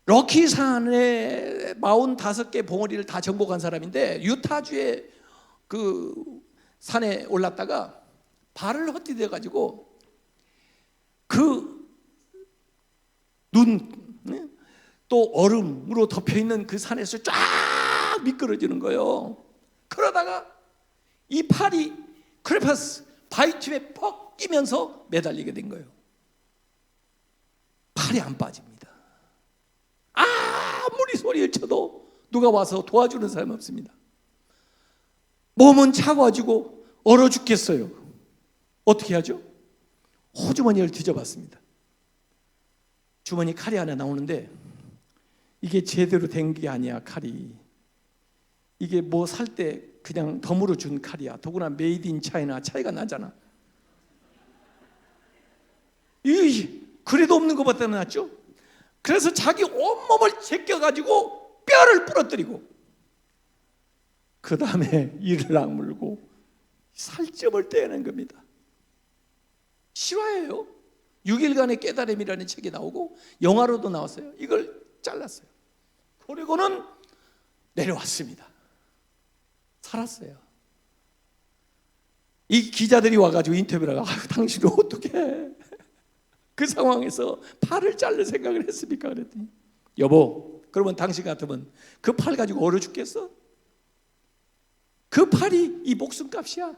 Speaker 1: 럭키산의 45개 봉우리를 다 정복한 사람인데, 유타주의 그 산에 올랐다가 발을 헛디뎌 가지고 그 눈 또 얼음으로 덮여있는 그 산에서 쫙 미끄러지는 거예요. 그러다가 이 팔이 크레파스 바위틈에 퍽 끼면서 매달리게 된 거예요. 팔이 안 빠집니다. 아무리 소리를 쳐도 누가 와서 도와주는 사람이 없습니다. 몸은 차가워지고 얼어 죽겠어요. 어떻게 하죠? 호주머니를 뒤져봤습니다. 주머니 칼이 하나 나오는데 이게 제대로 된 게 아니야. 칼이 이게 뭐 살 때 그냥 덤으로 준 칼이야. 더구나 메이드 인 차이나 차이가 나잖아. 이 그래도 없는 것보다 낫죠. 그래서 자기 온몸을 제껴가지고 뼈를 부러뜨리고 그 다음에 이를 악물고 살점을 떼는 겁니다. 실화예요. 6일간의 깨달음이라는 책이 나오고 영화로도 나왔어요. 이걸 잘랐어요. 그리고는 내려왔습니다. 살았어요. 이 기자들이 와가지고 인터뷰를 하고 당신은 어떻게 그 상황에서 팔을 자를 생각을 했습니까? 그랬더니 여보, 그러면 당신 같으면 그 팔 가지고 얼어 죽겠어? 그 팔이 이 목숨값이야.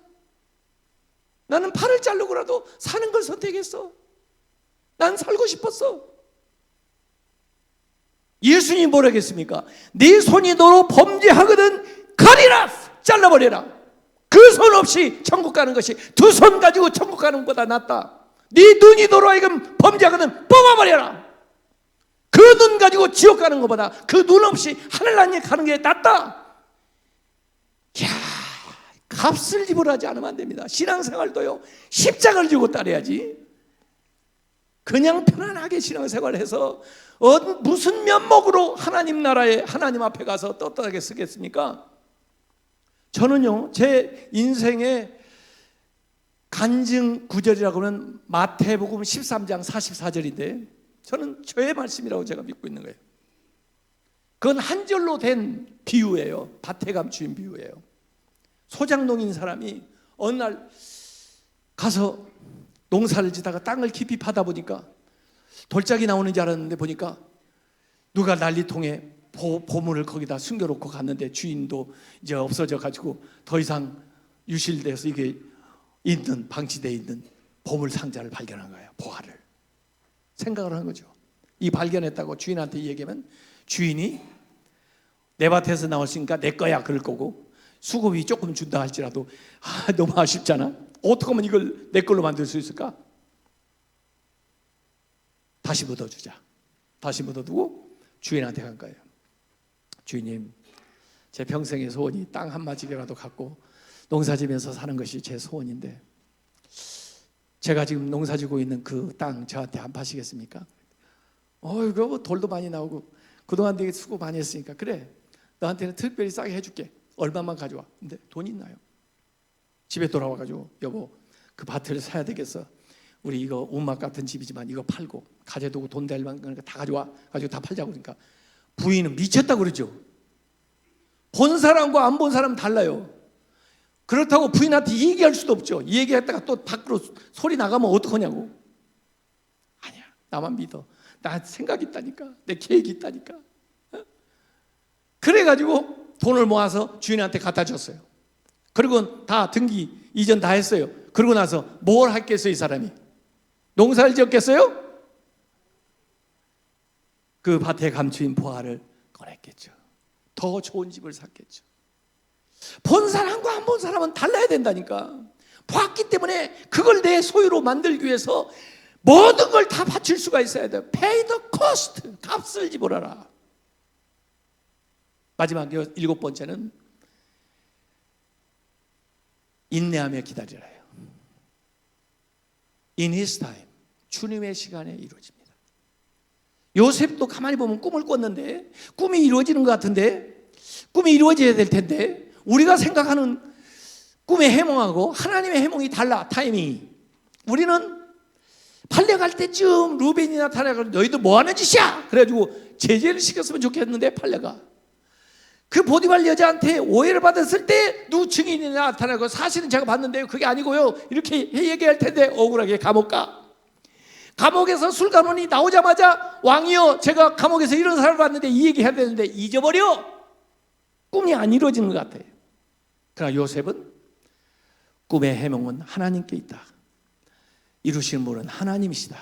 Speaker 1: 나는 팔을 자르고라도 사는 걸 선택했어. 난 살고 싶었어. 예수님이 뭐라 했습니까? 네 손이 너로 범죄하거든 가리라, 잘라버려라. 그 손 없이 천국 가는 것이 2손 가지고 천국 가는 것보다 낫다. 네 눈이 너로 하여금 범죄하거든 뽑아버려라. 그 눈 가지고 지옥 가는 것보다 그 눈 없이 하늘나라에 가는 게 낫다. 이야, 값을 지불하지 않으면 안 됩니다. 신앙생활도요, 십자가를 지고 따라야지. 그냥 편안하게 신앙생활을 해서 무슨 면목으로 하나님 나라에 하나님 앞에 가서 떳떳하게 쓰겠습니까? 저는요, 제 인생의 간증 구절이라고 하면 마태복음 13장 44절인데 저는 저의 말씀이라고 제가 믿고 있는 거예요. 그건 한 절로 된 비유예요. 밭에 감추인 비유예요. 소장농인 사람이 어느 날 가서 농사를 지다가 땅을 깊이 파다 보니까 돌짝이 나오는 줄 알았는데 보니까 누가 난리통에 보물을 거기다 숨겨놓고 갔는데 주인도 이제 없어져 가지고 더 이상 유실돼서 이게 있는 방치되어 있는 보물 상자를 발견한 거예요. 보화를 생각을 한 거죠. 이 발견했다고 주인한테 얘기하면 주인이 내 밭에서 나왔으니까 내 거야 그럴 거고, 수고비 조금 준다 할지라도 너무 아쉽잖아. 어떻게 하면 이걸 내 걸로 만들 수 있을까? 다시 묻어주자. 다시 묻어두고 주인한테 간 거예요. 주인님, 제 평생의 소원이 땅 한 마지개라도 갖고 농사지면서 사는 것이 제 소원인데 제가 지금 농사지고 있는 그 땅 저한테 안 파시겠습니까? 이거 뭐 돌도 많이 나오고 그동안 되게 수고 많이 했으니까 그래, 너한테는 특별히 싸게 해줄게. 얼마만 가져와. 근데 돈이 있나요? 집에 돌아와가지고 여보, 그 밭을 사야 되겠어. 우리 이거 운막 같은 집이지만 이거 팔고 가재도구 돈 될 만큼 다 가져와 가지고 다 팔자고 그러니까 부인은 미쳤다고 그러죠. 본 사람과 안 본 사람은 달라요. 그렇다고 부인한테 얘기할 수도 없죠. 얘기했다가 또 밖으로 소리 나가면 어떡하냐고. 아니야, 나만 믿어. 나 생각 있다니까. 내 계획이 있다니까. 그래가지고 돈을 모아서 주인한테 갖다 줬어요. 그리고 다 등기 이전 다 했어요. 그러고 나서 뭘 했겠어요, 이 사람이? 농사를 지었겠어요? 그 밭에 감추인 보화를 꺼냈겠죠. 더 좋은 집을 샀겠죠. 본 사람과 안 본 사람은 달라야 된다니까. 봤기 때문에 그걸 내 소유로 만들기 위해서 모든 걸 다 바칠 수가 있어야 돼요. Pay the cost. 값을 지불하라. 마지막 7번째는 인내하며 기다리라요. In His time. 주님의 시간에 이루어집니다. 요셉도 가만히 보면 꿈을 꿨는데 꿈이 이루어지는 것 같은데 꿈이 이루어져야 될 텐데 우리가 생각하는 꿈의 해몽하고 하나님의 해몽이 달라. 타이밍이. 우리는 팔려 갈 때쯤 루벤이 나타나서 너희들 뭐하는 짓이야? 그래가지고 제재를 시켰으면 좋겠는데 팔려가. 그 보디발 여자한테 오해를 받았을 때 누구 증인이 나타나고 사실은 제가 봤는데요 그게 아니고요 이렇게 얘기할 텐데 억울하게 감옥 가. 감옥에서 술감원이 나오자마자 왕이여 제가 감옥에서 이런 사람을 봤는데 이 얘기 해야 되는데 잊어버려. 꿈이 안 이루어지는 것 같아요. 그러나 요셉은 꿈의 해몽은 하나님께 있다. 이루시는 분은 하나님이시다.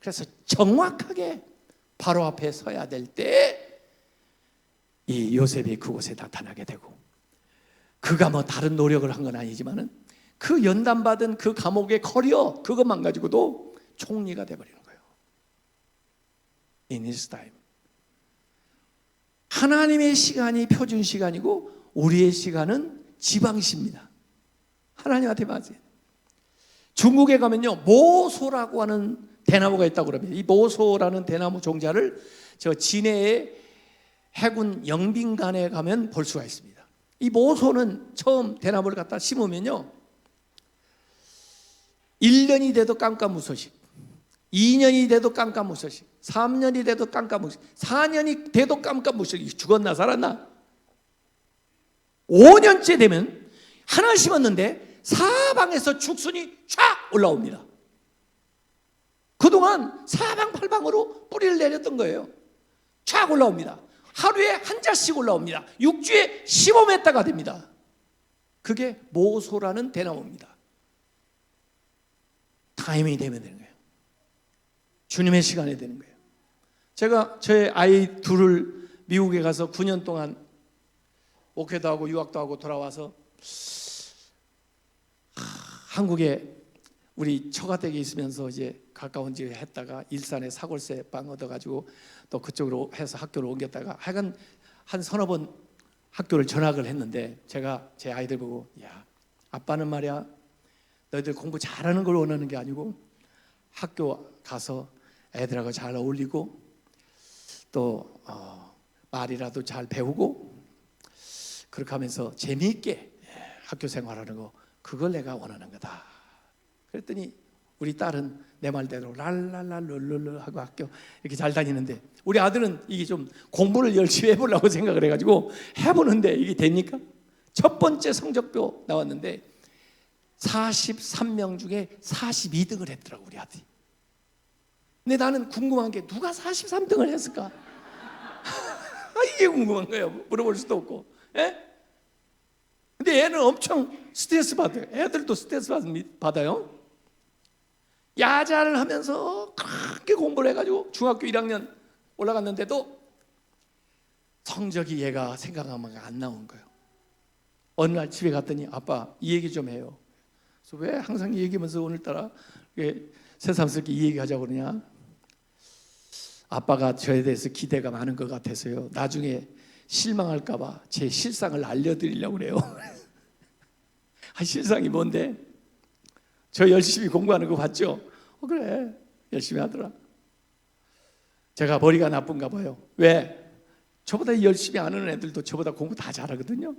Speaker 1: 그래서 정확하게 바로 앞에 서야 될 때 이 요셉이 그곳에 나타나게 되고 그가 뭐 다른 노력을 한 건 아니지만은 그 연단받은 그 감옥의 커리어 그것만 가지고도 총리가 돼버리는 거예요. In His time. 하나님의 시간이 표준 시간이고 우리의 시간은 지방시입니다. 하나님한테 맞아요. 중국에 가면요 모소라고 하는 대나무가 있다고 그럽니다. 이 모소라는 대나무 종자를 저 진해의 해군 영빈관에 가면 볼 수가 있습니다. 이 모소는 처음 대나무를 갖다 심으면요 1년이 돼도 깜깜무소식, 2년이 돼도 깜깜무소식, 3년이 돼도 깜깜무소식, 4년이 돼도 깜깜무소식. 죽었나 살았나? 5년째 되면 하나 심었는데 사방에서 죽순이 쫙 올라옵니다. 그동안 사방팔방으로 뿌리를 내렸던 거예요. 쫙 올라옵니다. 하루에 한 자씩 올라옵니다. 6주에 15m가 됩니다. 그게 모소라는 대나무입니다. 타이밍이 되면 되는 거예요. 주님의 시간에 되는 거예요. 제가 저의 아이 둘을 미국에 가서 9년 동안 목회도 하고 유학도 하고 돌아와서 한국에 우리 처가댁에 있으면서 이제 가까운 집에 했다가 일산에 사골세 빵 얻어가지고 또 그쪽으로 해서 학교를 옮겼다가 하여간 한 서너 번 학교를 전학을 했는데 제가 제 아이들 보고 야 아빠는 말이야 너희들 공부 잘하는 걸 원하는 게 아니고 학교 가서 애들하고 잘 어울리고 또 말이라도 잘 배우고 그렇게 하면서 재미있게 학교 생활하는 거 그걸 내가 원하는 거다. 그랬더니 우리 딸은 내 말대로 랄랄라 룰룰루 하고 학교 이렇게 잘 다니는데 우리 아들은 이게 좀 공부를 열심히 해보려고 생각을 해가지고 해보는데 이게 됩니까? 첫 번째 성적표 나왔는데 43명 중에 42등을 했더라고 우리 아들이. 근데 나는 궁금한 게 누가 43등을 했을까? 이게 궁금한 거예요. 물어볼 수도 없고. 예? 근데 애는 엄청 스트레스 받아요. 애들도 스트레스 받아요. 야자를 하면서 그렇게 공부를 해가지고 중학교 1학년 올라갔는데도 성적이 얘가 생각하면 안 나온 거예요. 어느 날 집에 갔더니 아빠 이 얘기 좀 해요. 그래서 왜 항상 이 얘기하면서 오늘따라 새삼스럽게 이 얘기 하자고 그러냐. 아빠가 저에 대해서 기대가 많은 것 같아서요. 나중에 실망할까 봐 제 실상을 알려드리려고 그래요. 실상이 뭔데? 저 열심히 공부하는 거 봤죠? 그래 열심히 하더라. 제가 머리가 나쁜가 봐요. 왜? 저보다 열심히 안 하는 애들도 저보다 공부 다 잘하거든요.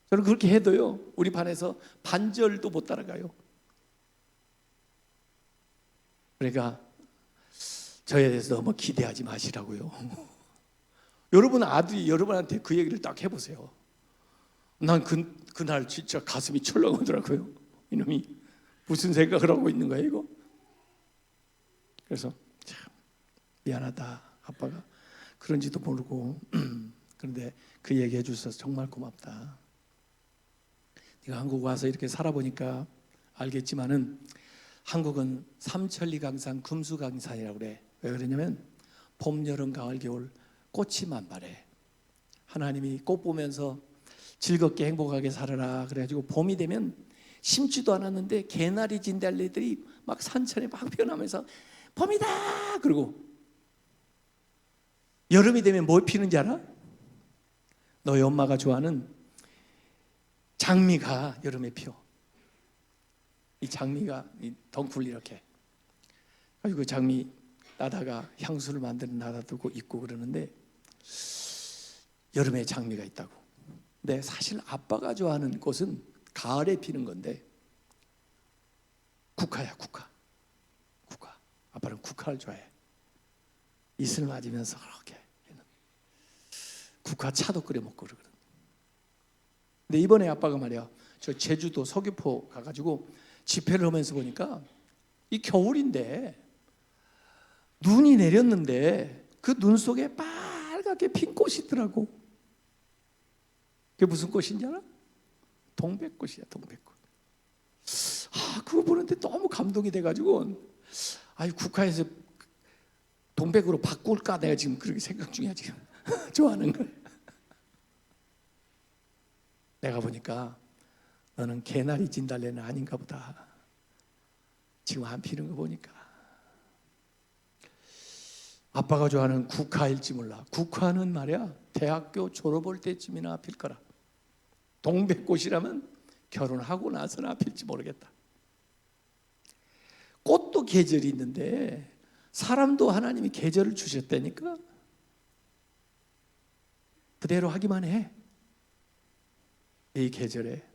Speaker 1: 저는 그렇게 해도요 우리 반에서 반절도 못 따라가요. 그러니까 저에 대해서 너무 기대하지 마시라고요. 여러분 아들이 여러분한테 그 얘기를 딱 해보세요. 난 그날 진짜 가슴이 철렁하더라고요. 이놈이 무슨 생각을 하고 있는 거야 이거. 그래서 참 미안하다. 아빠가 그런지도 모르고 그런데 그 얘기해 주셔서 정말 고맙다. 네가 한국 와서 이렇게 살아보니까 알겠지만은 한국은 삼천리강산 금수강산이라고 그래. 왜 그러냐면 봄, 여름, 가을, 겨울 꽃이 만발해. 하나님이 꽃 보면서 즐겁게 행복하게 살아라 그래가지고 봄이 되면 심지도 않았는데 개나리 진달래들이 막 산천에 막 피어나면서 봄이다 그러고, 여름이 되면 뭐 피는지 알아? 너희 엄마가 좋아하는 장미가 여름에 피어. 이 장미가 이 덩쿨 이렇게 가지고 그 장미 나다가 향수를 만드는 나다도 있고 그러는데 여름에 장미가 있다고. 근데 사실 아빠가 좋아하는 꽃은 가을에 피는 건데 국화야. 국화. 아빠는 국화를 좋아해. 이슬 맞으면서 그렇게 국화 차도 끓여 먹고 그러거든. 근데 이번에 아빠가 말이야, 저 제주도 서귀포 가가지고 집회를 하면서 보니까 이 겨울인데 눈이 내렸는데 그 눈 속에 빨갛게 핀 꽃이 있더라고. 그게 무슨 꽃인지 알아? 동백꽃이야. 동백꽃. 그거 보는데 너무 감동이 돼가지고 국화에서 동백으로 바꿀까 내가 지금 그렇게 생각 중이야 지금. 좋아하는 걸. 내가 보니까 너는 개나리 진달래는 아닌가 보다. 지금 안 피는 거 보니까. 아빠가 좋아하는 국화일지 몰라. 국화는 말이야 대학교 졸업할 때쯤이나 필 거라. 동백꽃이라면 결혼하고 나서나 필지 모르겠다. 꽃도 계절이 있는데 사람도 하나님이 계절을 주셨다니까. 그대로 하기만 해. 이 계절에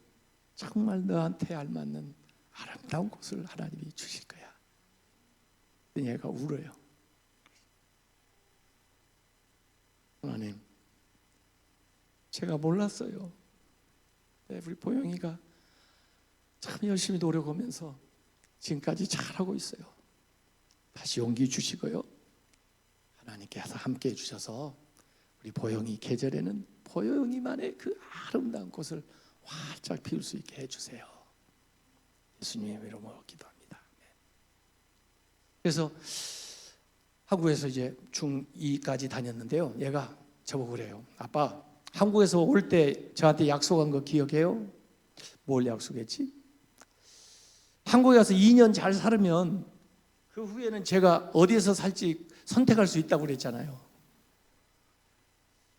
Speaker 1: 정말 너한테 알맞는 아름다운 꽃을 하나님이 주실 거야. 얘가 울어요. 하나님, 제가 몰랐어요. 우리 보영이가 참 열심히 노력하면서 지금까지 잘하고 있어요. 다시 용기 주시고요. 하나님께서 함께 해주셔서 우리 보영이 계절에는 보영이만의 그 아름다운 꽃을 활짝 피울 수 있게 해주세요. 예수님의 이름으로 기도합니다. 그래서 한국에서 이제 중2까지 다녔는데요. 얘가 저보고 그래요. 아빠, 한국에서 올 때 저한테 약속한 거 기억해요? 뭘 약속했지? 한국에 가서 2년 잘 살면 그 후에는 제가 어디에서 살지 선택할 수 있다고 그랬잖아요.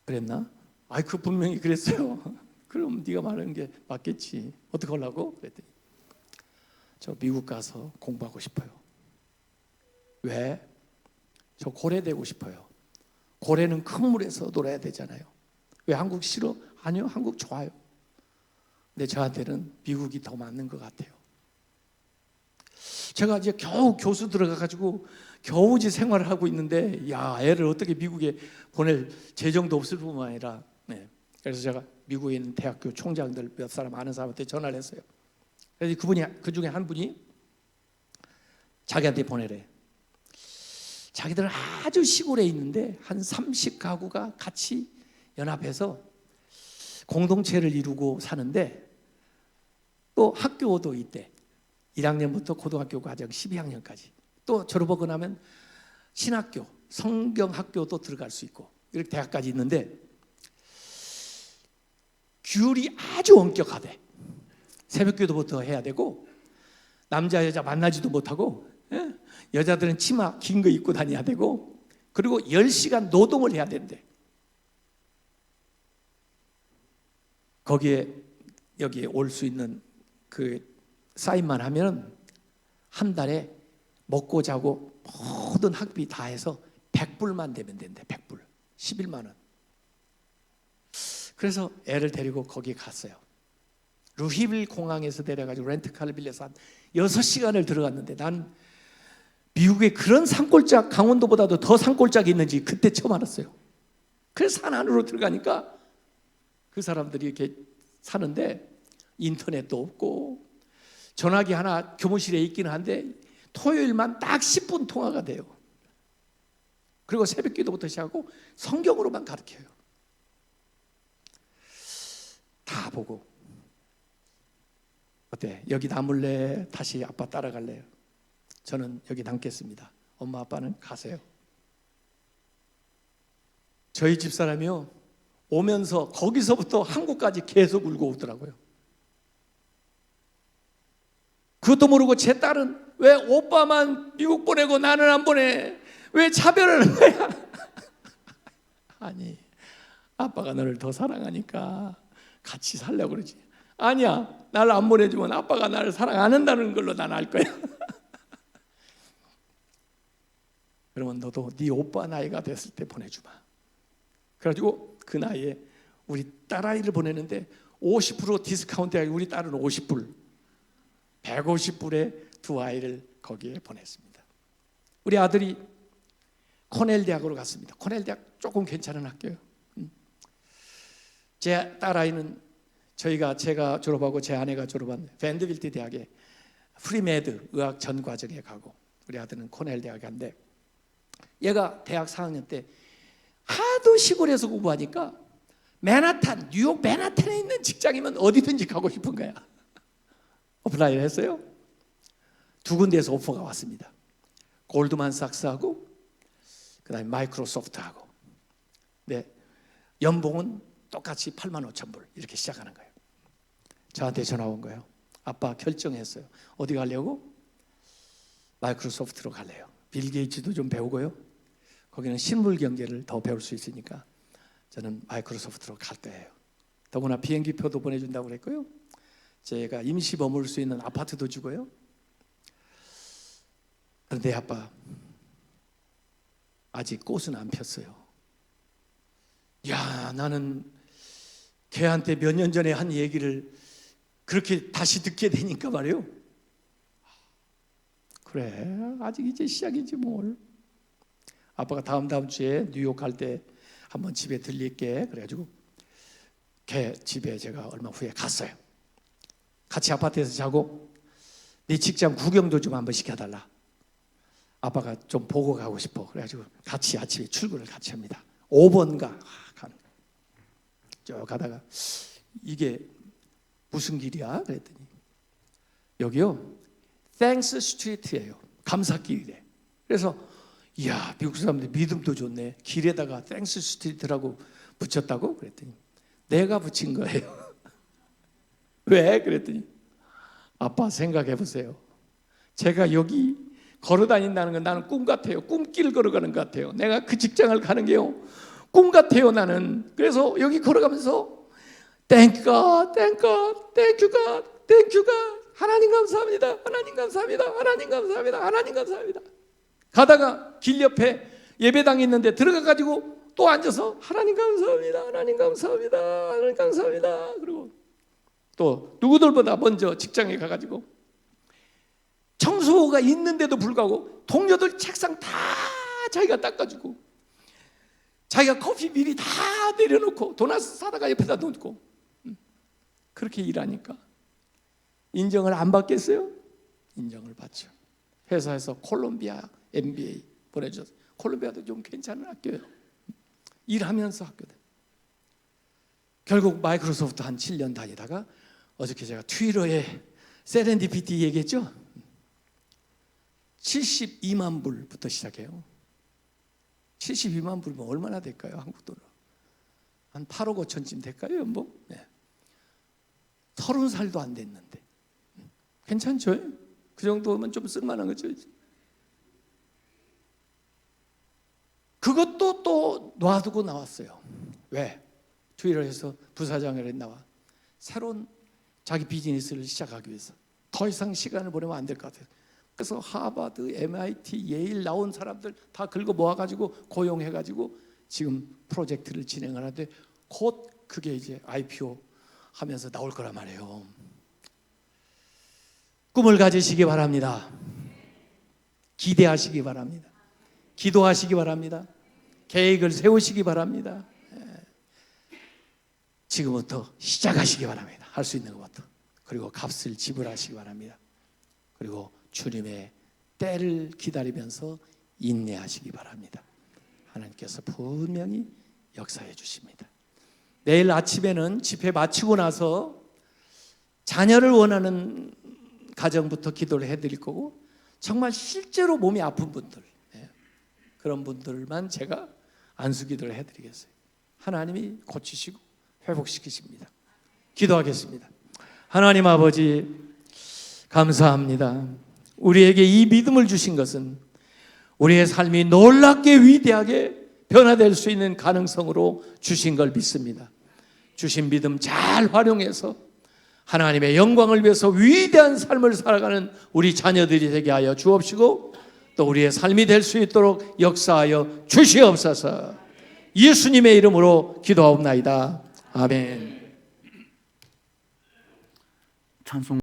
Speaker 1: 그랬나? 그 분명히 그랬어요. 그럼 네가 말하는 게 맞겠지. 어떻게 하려고? 그랬더니 저 미국 가서 공부하고 싶어요. 왜? 저 고래 되고 싶어요. 고래는 큰 물에서 놀아야 되잖아요. 왜 한국 싫어? 아니요, 한국 좋아요. 근데 저한테는 미국이 더 맞는 것 같아요. 제가 이제 겨우 교수 들어가가지고 겨우 이제 생활을 하고 있는데, 야, 애를 어떻게 미국에 보낼 재정도 없을 뿐만 아니라, 그래서 제가 미국에 있는 대학교 총장들 몇 사람 아는 사람한테 전화를 했어요. 그래서 그 중에 한 분이 자기한테 보내래. 자기들은 아주 시골에 있는데 한 30가구가 같이 연합해서 공동체를 이루고 사는데 또 학교도 있대. 1학년부터 고등학교 과정 12학년까지. 또 졸업하고 나면 신학교, 성경학교도 들어갈 수 있고 이렇게 대학까지 있는데 규율이 아주 엄격하대. 새벽기도부터 해야 되고 남자 여자 만나지도 못하고, 여자들은 치마 긴 거 입고 다녀야 되고, 그리고 10시간 노동을 해야 된대. 거기에 여기에 올 수 있는 그 사인만 하면 한 달에 먹고 자고 모든 학비 다 해서 100불만 되면 된대. 100불 11만 원. 그래서 애를 데리고 거기 갔어요. 루이빌 공항에서 내려가지고 렌트카를 빌려서 한 6시간을 들어갔는데 난 미국에 그런 산골짝, 강원도보다도 더 산골짝이 있는지 그때 처음 알았어요. 그래서 산 안으로 들어가니까 그 사람들이 이렇게 사는데 인터넷도 없고 전화기 하나 교무실에 있기는 한데 토요일만 딱 10분 통화가 돼요. 그리고 새벽 기도부터 시작하고 성경으로만 가르쳐요. 다 보고 어때? 여기 남을래? 다시 아빠 따라갈래요? 저는 여기 남겠습니다. 엄마 아빠는 가세요. 저희 집사람이요, 오면서 거기서부터 한국까지 계속 울고 오더라고요. 그것도 모르고 제 딸은 왜 오빠만 미국 보내고 나는 안 보내? 왜 차별하는 거야? 아니, 아빠가 너를 더 사랑하니까 같이 살려고 그러지. 아니야, 나를 안 보내주면 아빠가 나를 사랑 안 한다는 걸로 난 알 거야. 그러면 너도 네 오빠 나이가 됐을 때 보내주마. 그래가지고 그 나이에 우리 딸아이를 보내는데 50% 디스카운트 하고 우리 딸은 50불, 150불에 두 아이를 거기에 보냈습니다. 우리 아들이 코넬 대학으로 갔습니다. 코넬 대학 조금 괜찮은 학교예요. 제 딸아이는 제가 졸업하고 제 아내가 졸업한 밴드빌트 대학에 프리메드 의학 전 과정에 가고 우리 아들은 코넬 대학에 간대. 얘가 대학 4학년 때 하도 시골에서 공부하니까 맨하탄, 뉴욕 맨하탄에 있는 직장이면 어디든지 가고 싶은 거야. 어플라이를 했어요. 두 군데에서 오퍼가 왔습니다. 골드만삭스하고 그다음에 마이크로소프트하고. 네, 연봉은 똑같이 85,000불 이렇게 시작하는 거예요. 저한테 전화 온 거예요. 아빠 결정했어요. 어디 가려고? 마이크로소프트로 갈래요. 빌 게이츠도 좀 배우고요. 거기는 실물 경제를 더 배울 수 있으니까 저는 마이크로소프트로 갈 거예요. 더구나 비행기 표도 보내준다고 그랬고요. 제가 임시 머물 수 있는 아파트도 주고요. 그런데 아빠 아직 꽃은 안 폈어요. 야, 나는 걔한테 몇 년 전에 한 얘기를 그렇게 다시 듣게 되니까 말이에요. 그래, 아직 이제 시작이지 뭘. 아빠가 다음 주에 뉴욕 갈 때 한번 집에 들릴게. 그래가지고 걔 집에 제가 얼마 후에 갔어요. 같이 아파트에서 자고 네 직장 구경도 좀 한번 시켜달라. 아빠가 좀 보고 가고 싶어. 그래가지고 같이 아침에 출근을 같이 합니다. 5번가 가는 거예요. 쭉 가다가 이게 무슨 길이야? 그랬더니 여기요, 땡스 스트리트예요. 감사길이래. 그래서 이야, 미국 사람들 믿음도 좋네. 길에다가 땡스 스트리트라고 붙였다고? 그랬더니 내가 붙인 거예요. 왜? 그랬더니 아빠 생각해 보세요. 제가 여기 걸어 다닌다는 건 나는 꿈 같아요. 꿈길 걸어가는 것 같아요. 내가 그 직장을 가는 게요, 꿈 같아요 나는. 그래서 여기 걸어가면서 Thank God, thank God, thank you God, thank you God. 하나님 감사합니다. 하나님 감사합니다. 하나님 감사합니다. 하나님 감사합니다. 가다가 길 옆에 예배당이 있는데 들어가가지고 또 앉아서 하나님 감사합니다. 하나님 감사합니다. 하나님 감사합니다. 그리고 또 누구들보다 먼저 직장에 가가지고 청소가 있는데도 불구하고 동료들 책상 다 자기가 닦아주고 자기가 커피 미리 다 내려놓고 도넛 사다가 옆에다 놓고 그렇게 일하니까 인정을 안 받겠어요? 인정을 받죠. 회사에서 콜롬비아 MBA 보내줘서 콜롬비아도 좀 괜찮은 학교예요. 일하면서 학교들. 결국 마이크로소프트 한 7년 다니다가 어저께 제가 트위터에 세렌디피티 얘기했죠. 72만 불부터 시작해요. 72만 불이면 얼마나 될까요? 한국 돈으로 한 8억 5천쯤 될까요? 연봉? 네. 30살도 안 됐는데 괜찮죠? 그 정도면 좀 쓸만한 거죠. 그것도 또 놔두고 나왔어요. 왜? 트위터에서 부사장을 나와 새로운 자기 비즈니스를 시작하기 위해서 더 이상 시간을 보내면 안 될 것 같아요. 그래서 하버드, MIT, 예일 나온 사람들 다 긁어 모아가지고 고용해가지고 지금 프로젝트를 진행을 하는데 곧 그게 이제 IPO 하면서 나올 거란 말이에요. 꿈을 가지시기 바랍니다.
Speaker 2: 기대하시기 바랍니다. 기도하시기 바랍니다. 계획을 세우시기 바랍니다. 지금부터 시작하시기 바랍니다. 할 수 있는 것부터. 그리고 값을 지불하시기 바랍니다. 그리고 주님의 때를 기다리면서 인내하시기 바랍니다. 하나님께서 분명히 역사해 주십니다. 내일 아침에는 집회 마치고 나서 자녀를 원하는 가정부터 기도를 해드릴 거고, 정말 실제로 몸이 아픈 분들, 그런 분들만 제가 안수기도를 해드리겠어요. 하나님이 고치시고 회복시키십니다. 기도하겠습니다. 하나님 아버지, 감사합니다. 우리에게 이 믿음을 주신 것은 우리의 삶이 놀랍게 위대하게 변화될 수 있는 가능성으로 주신 걸 믿습니다. 주신 믿음 잘 활용해서 하나님의 영광을 위해서 위대한 삶을 살아가는 우리 자녀들이 되게 하여 주옵시고, 또 우리의 삶이 될 수 있도록 역사하여 주시옵소서. 예수님의 이름으로 기도하옵나이다. 아멘.
Speaker 3: 찬송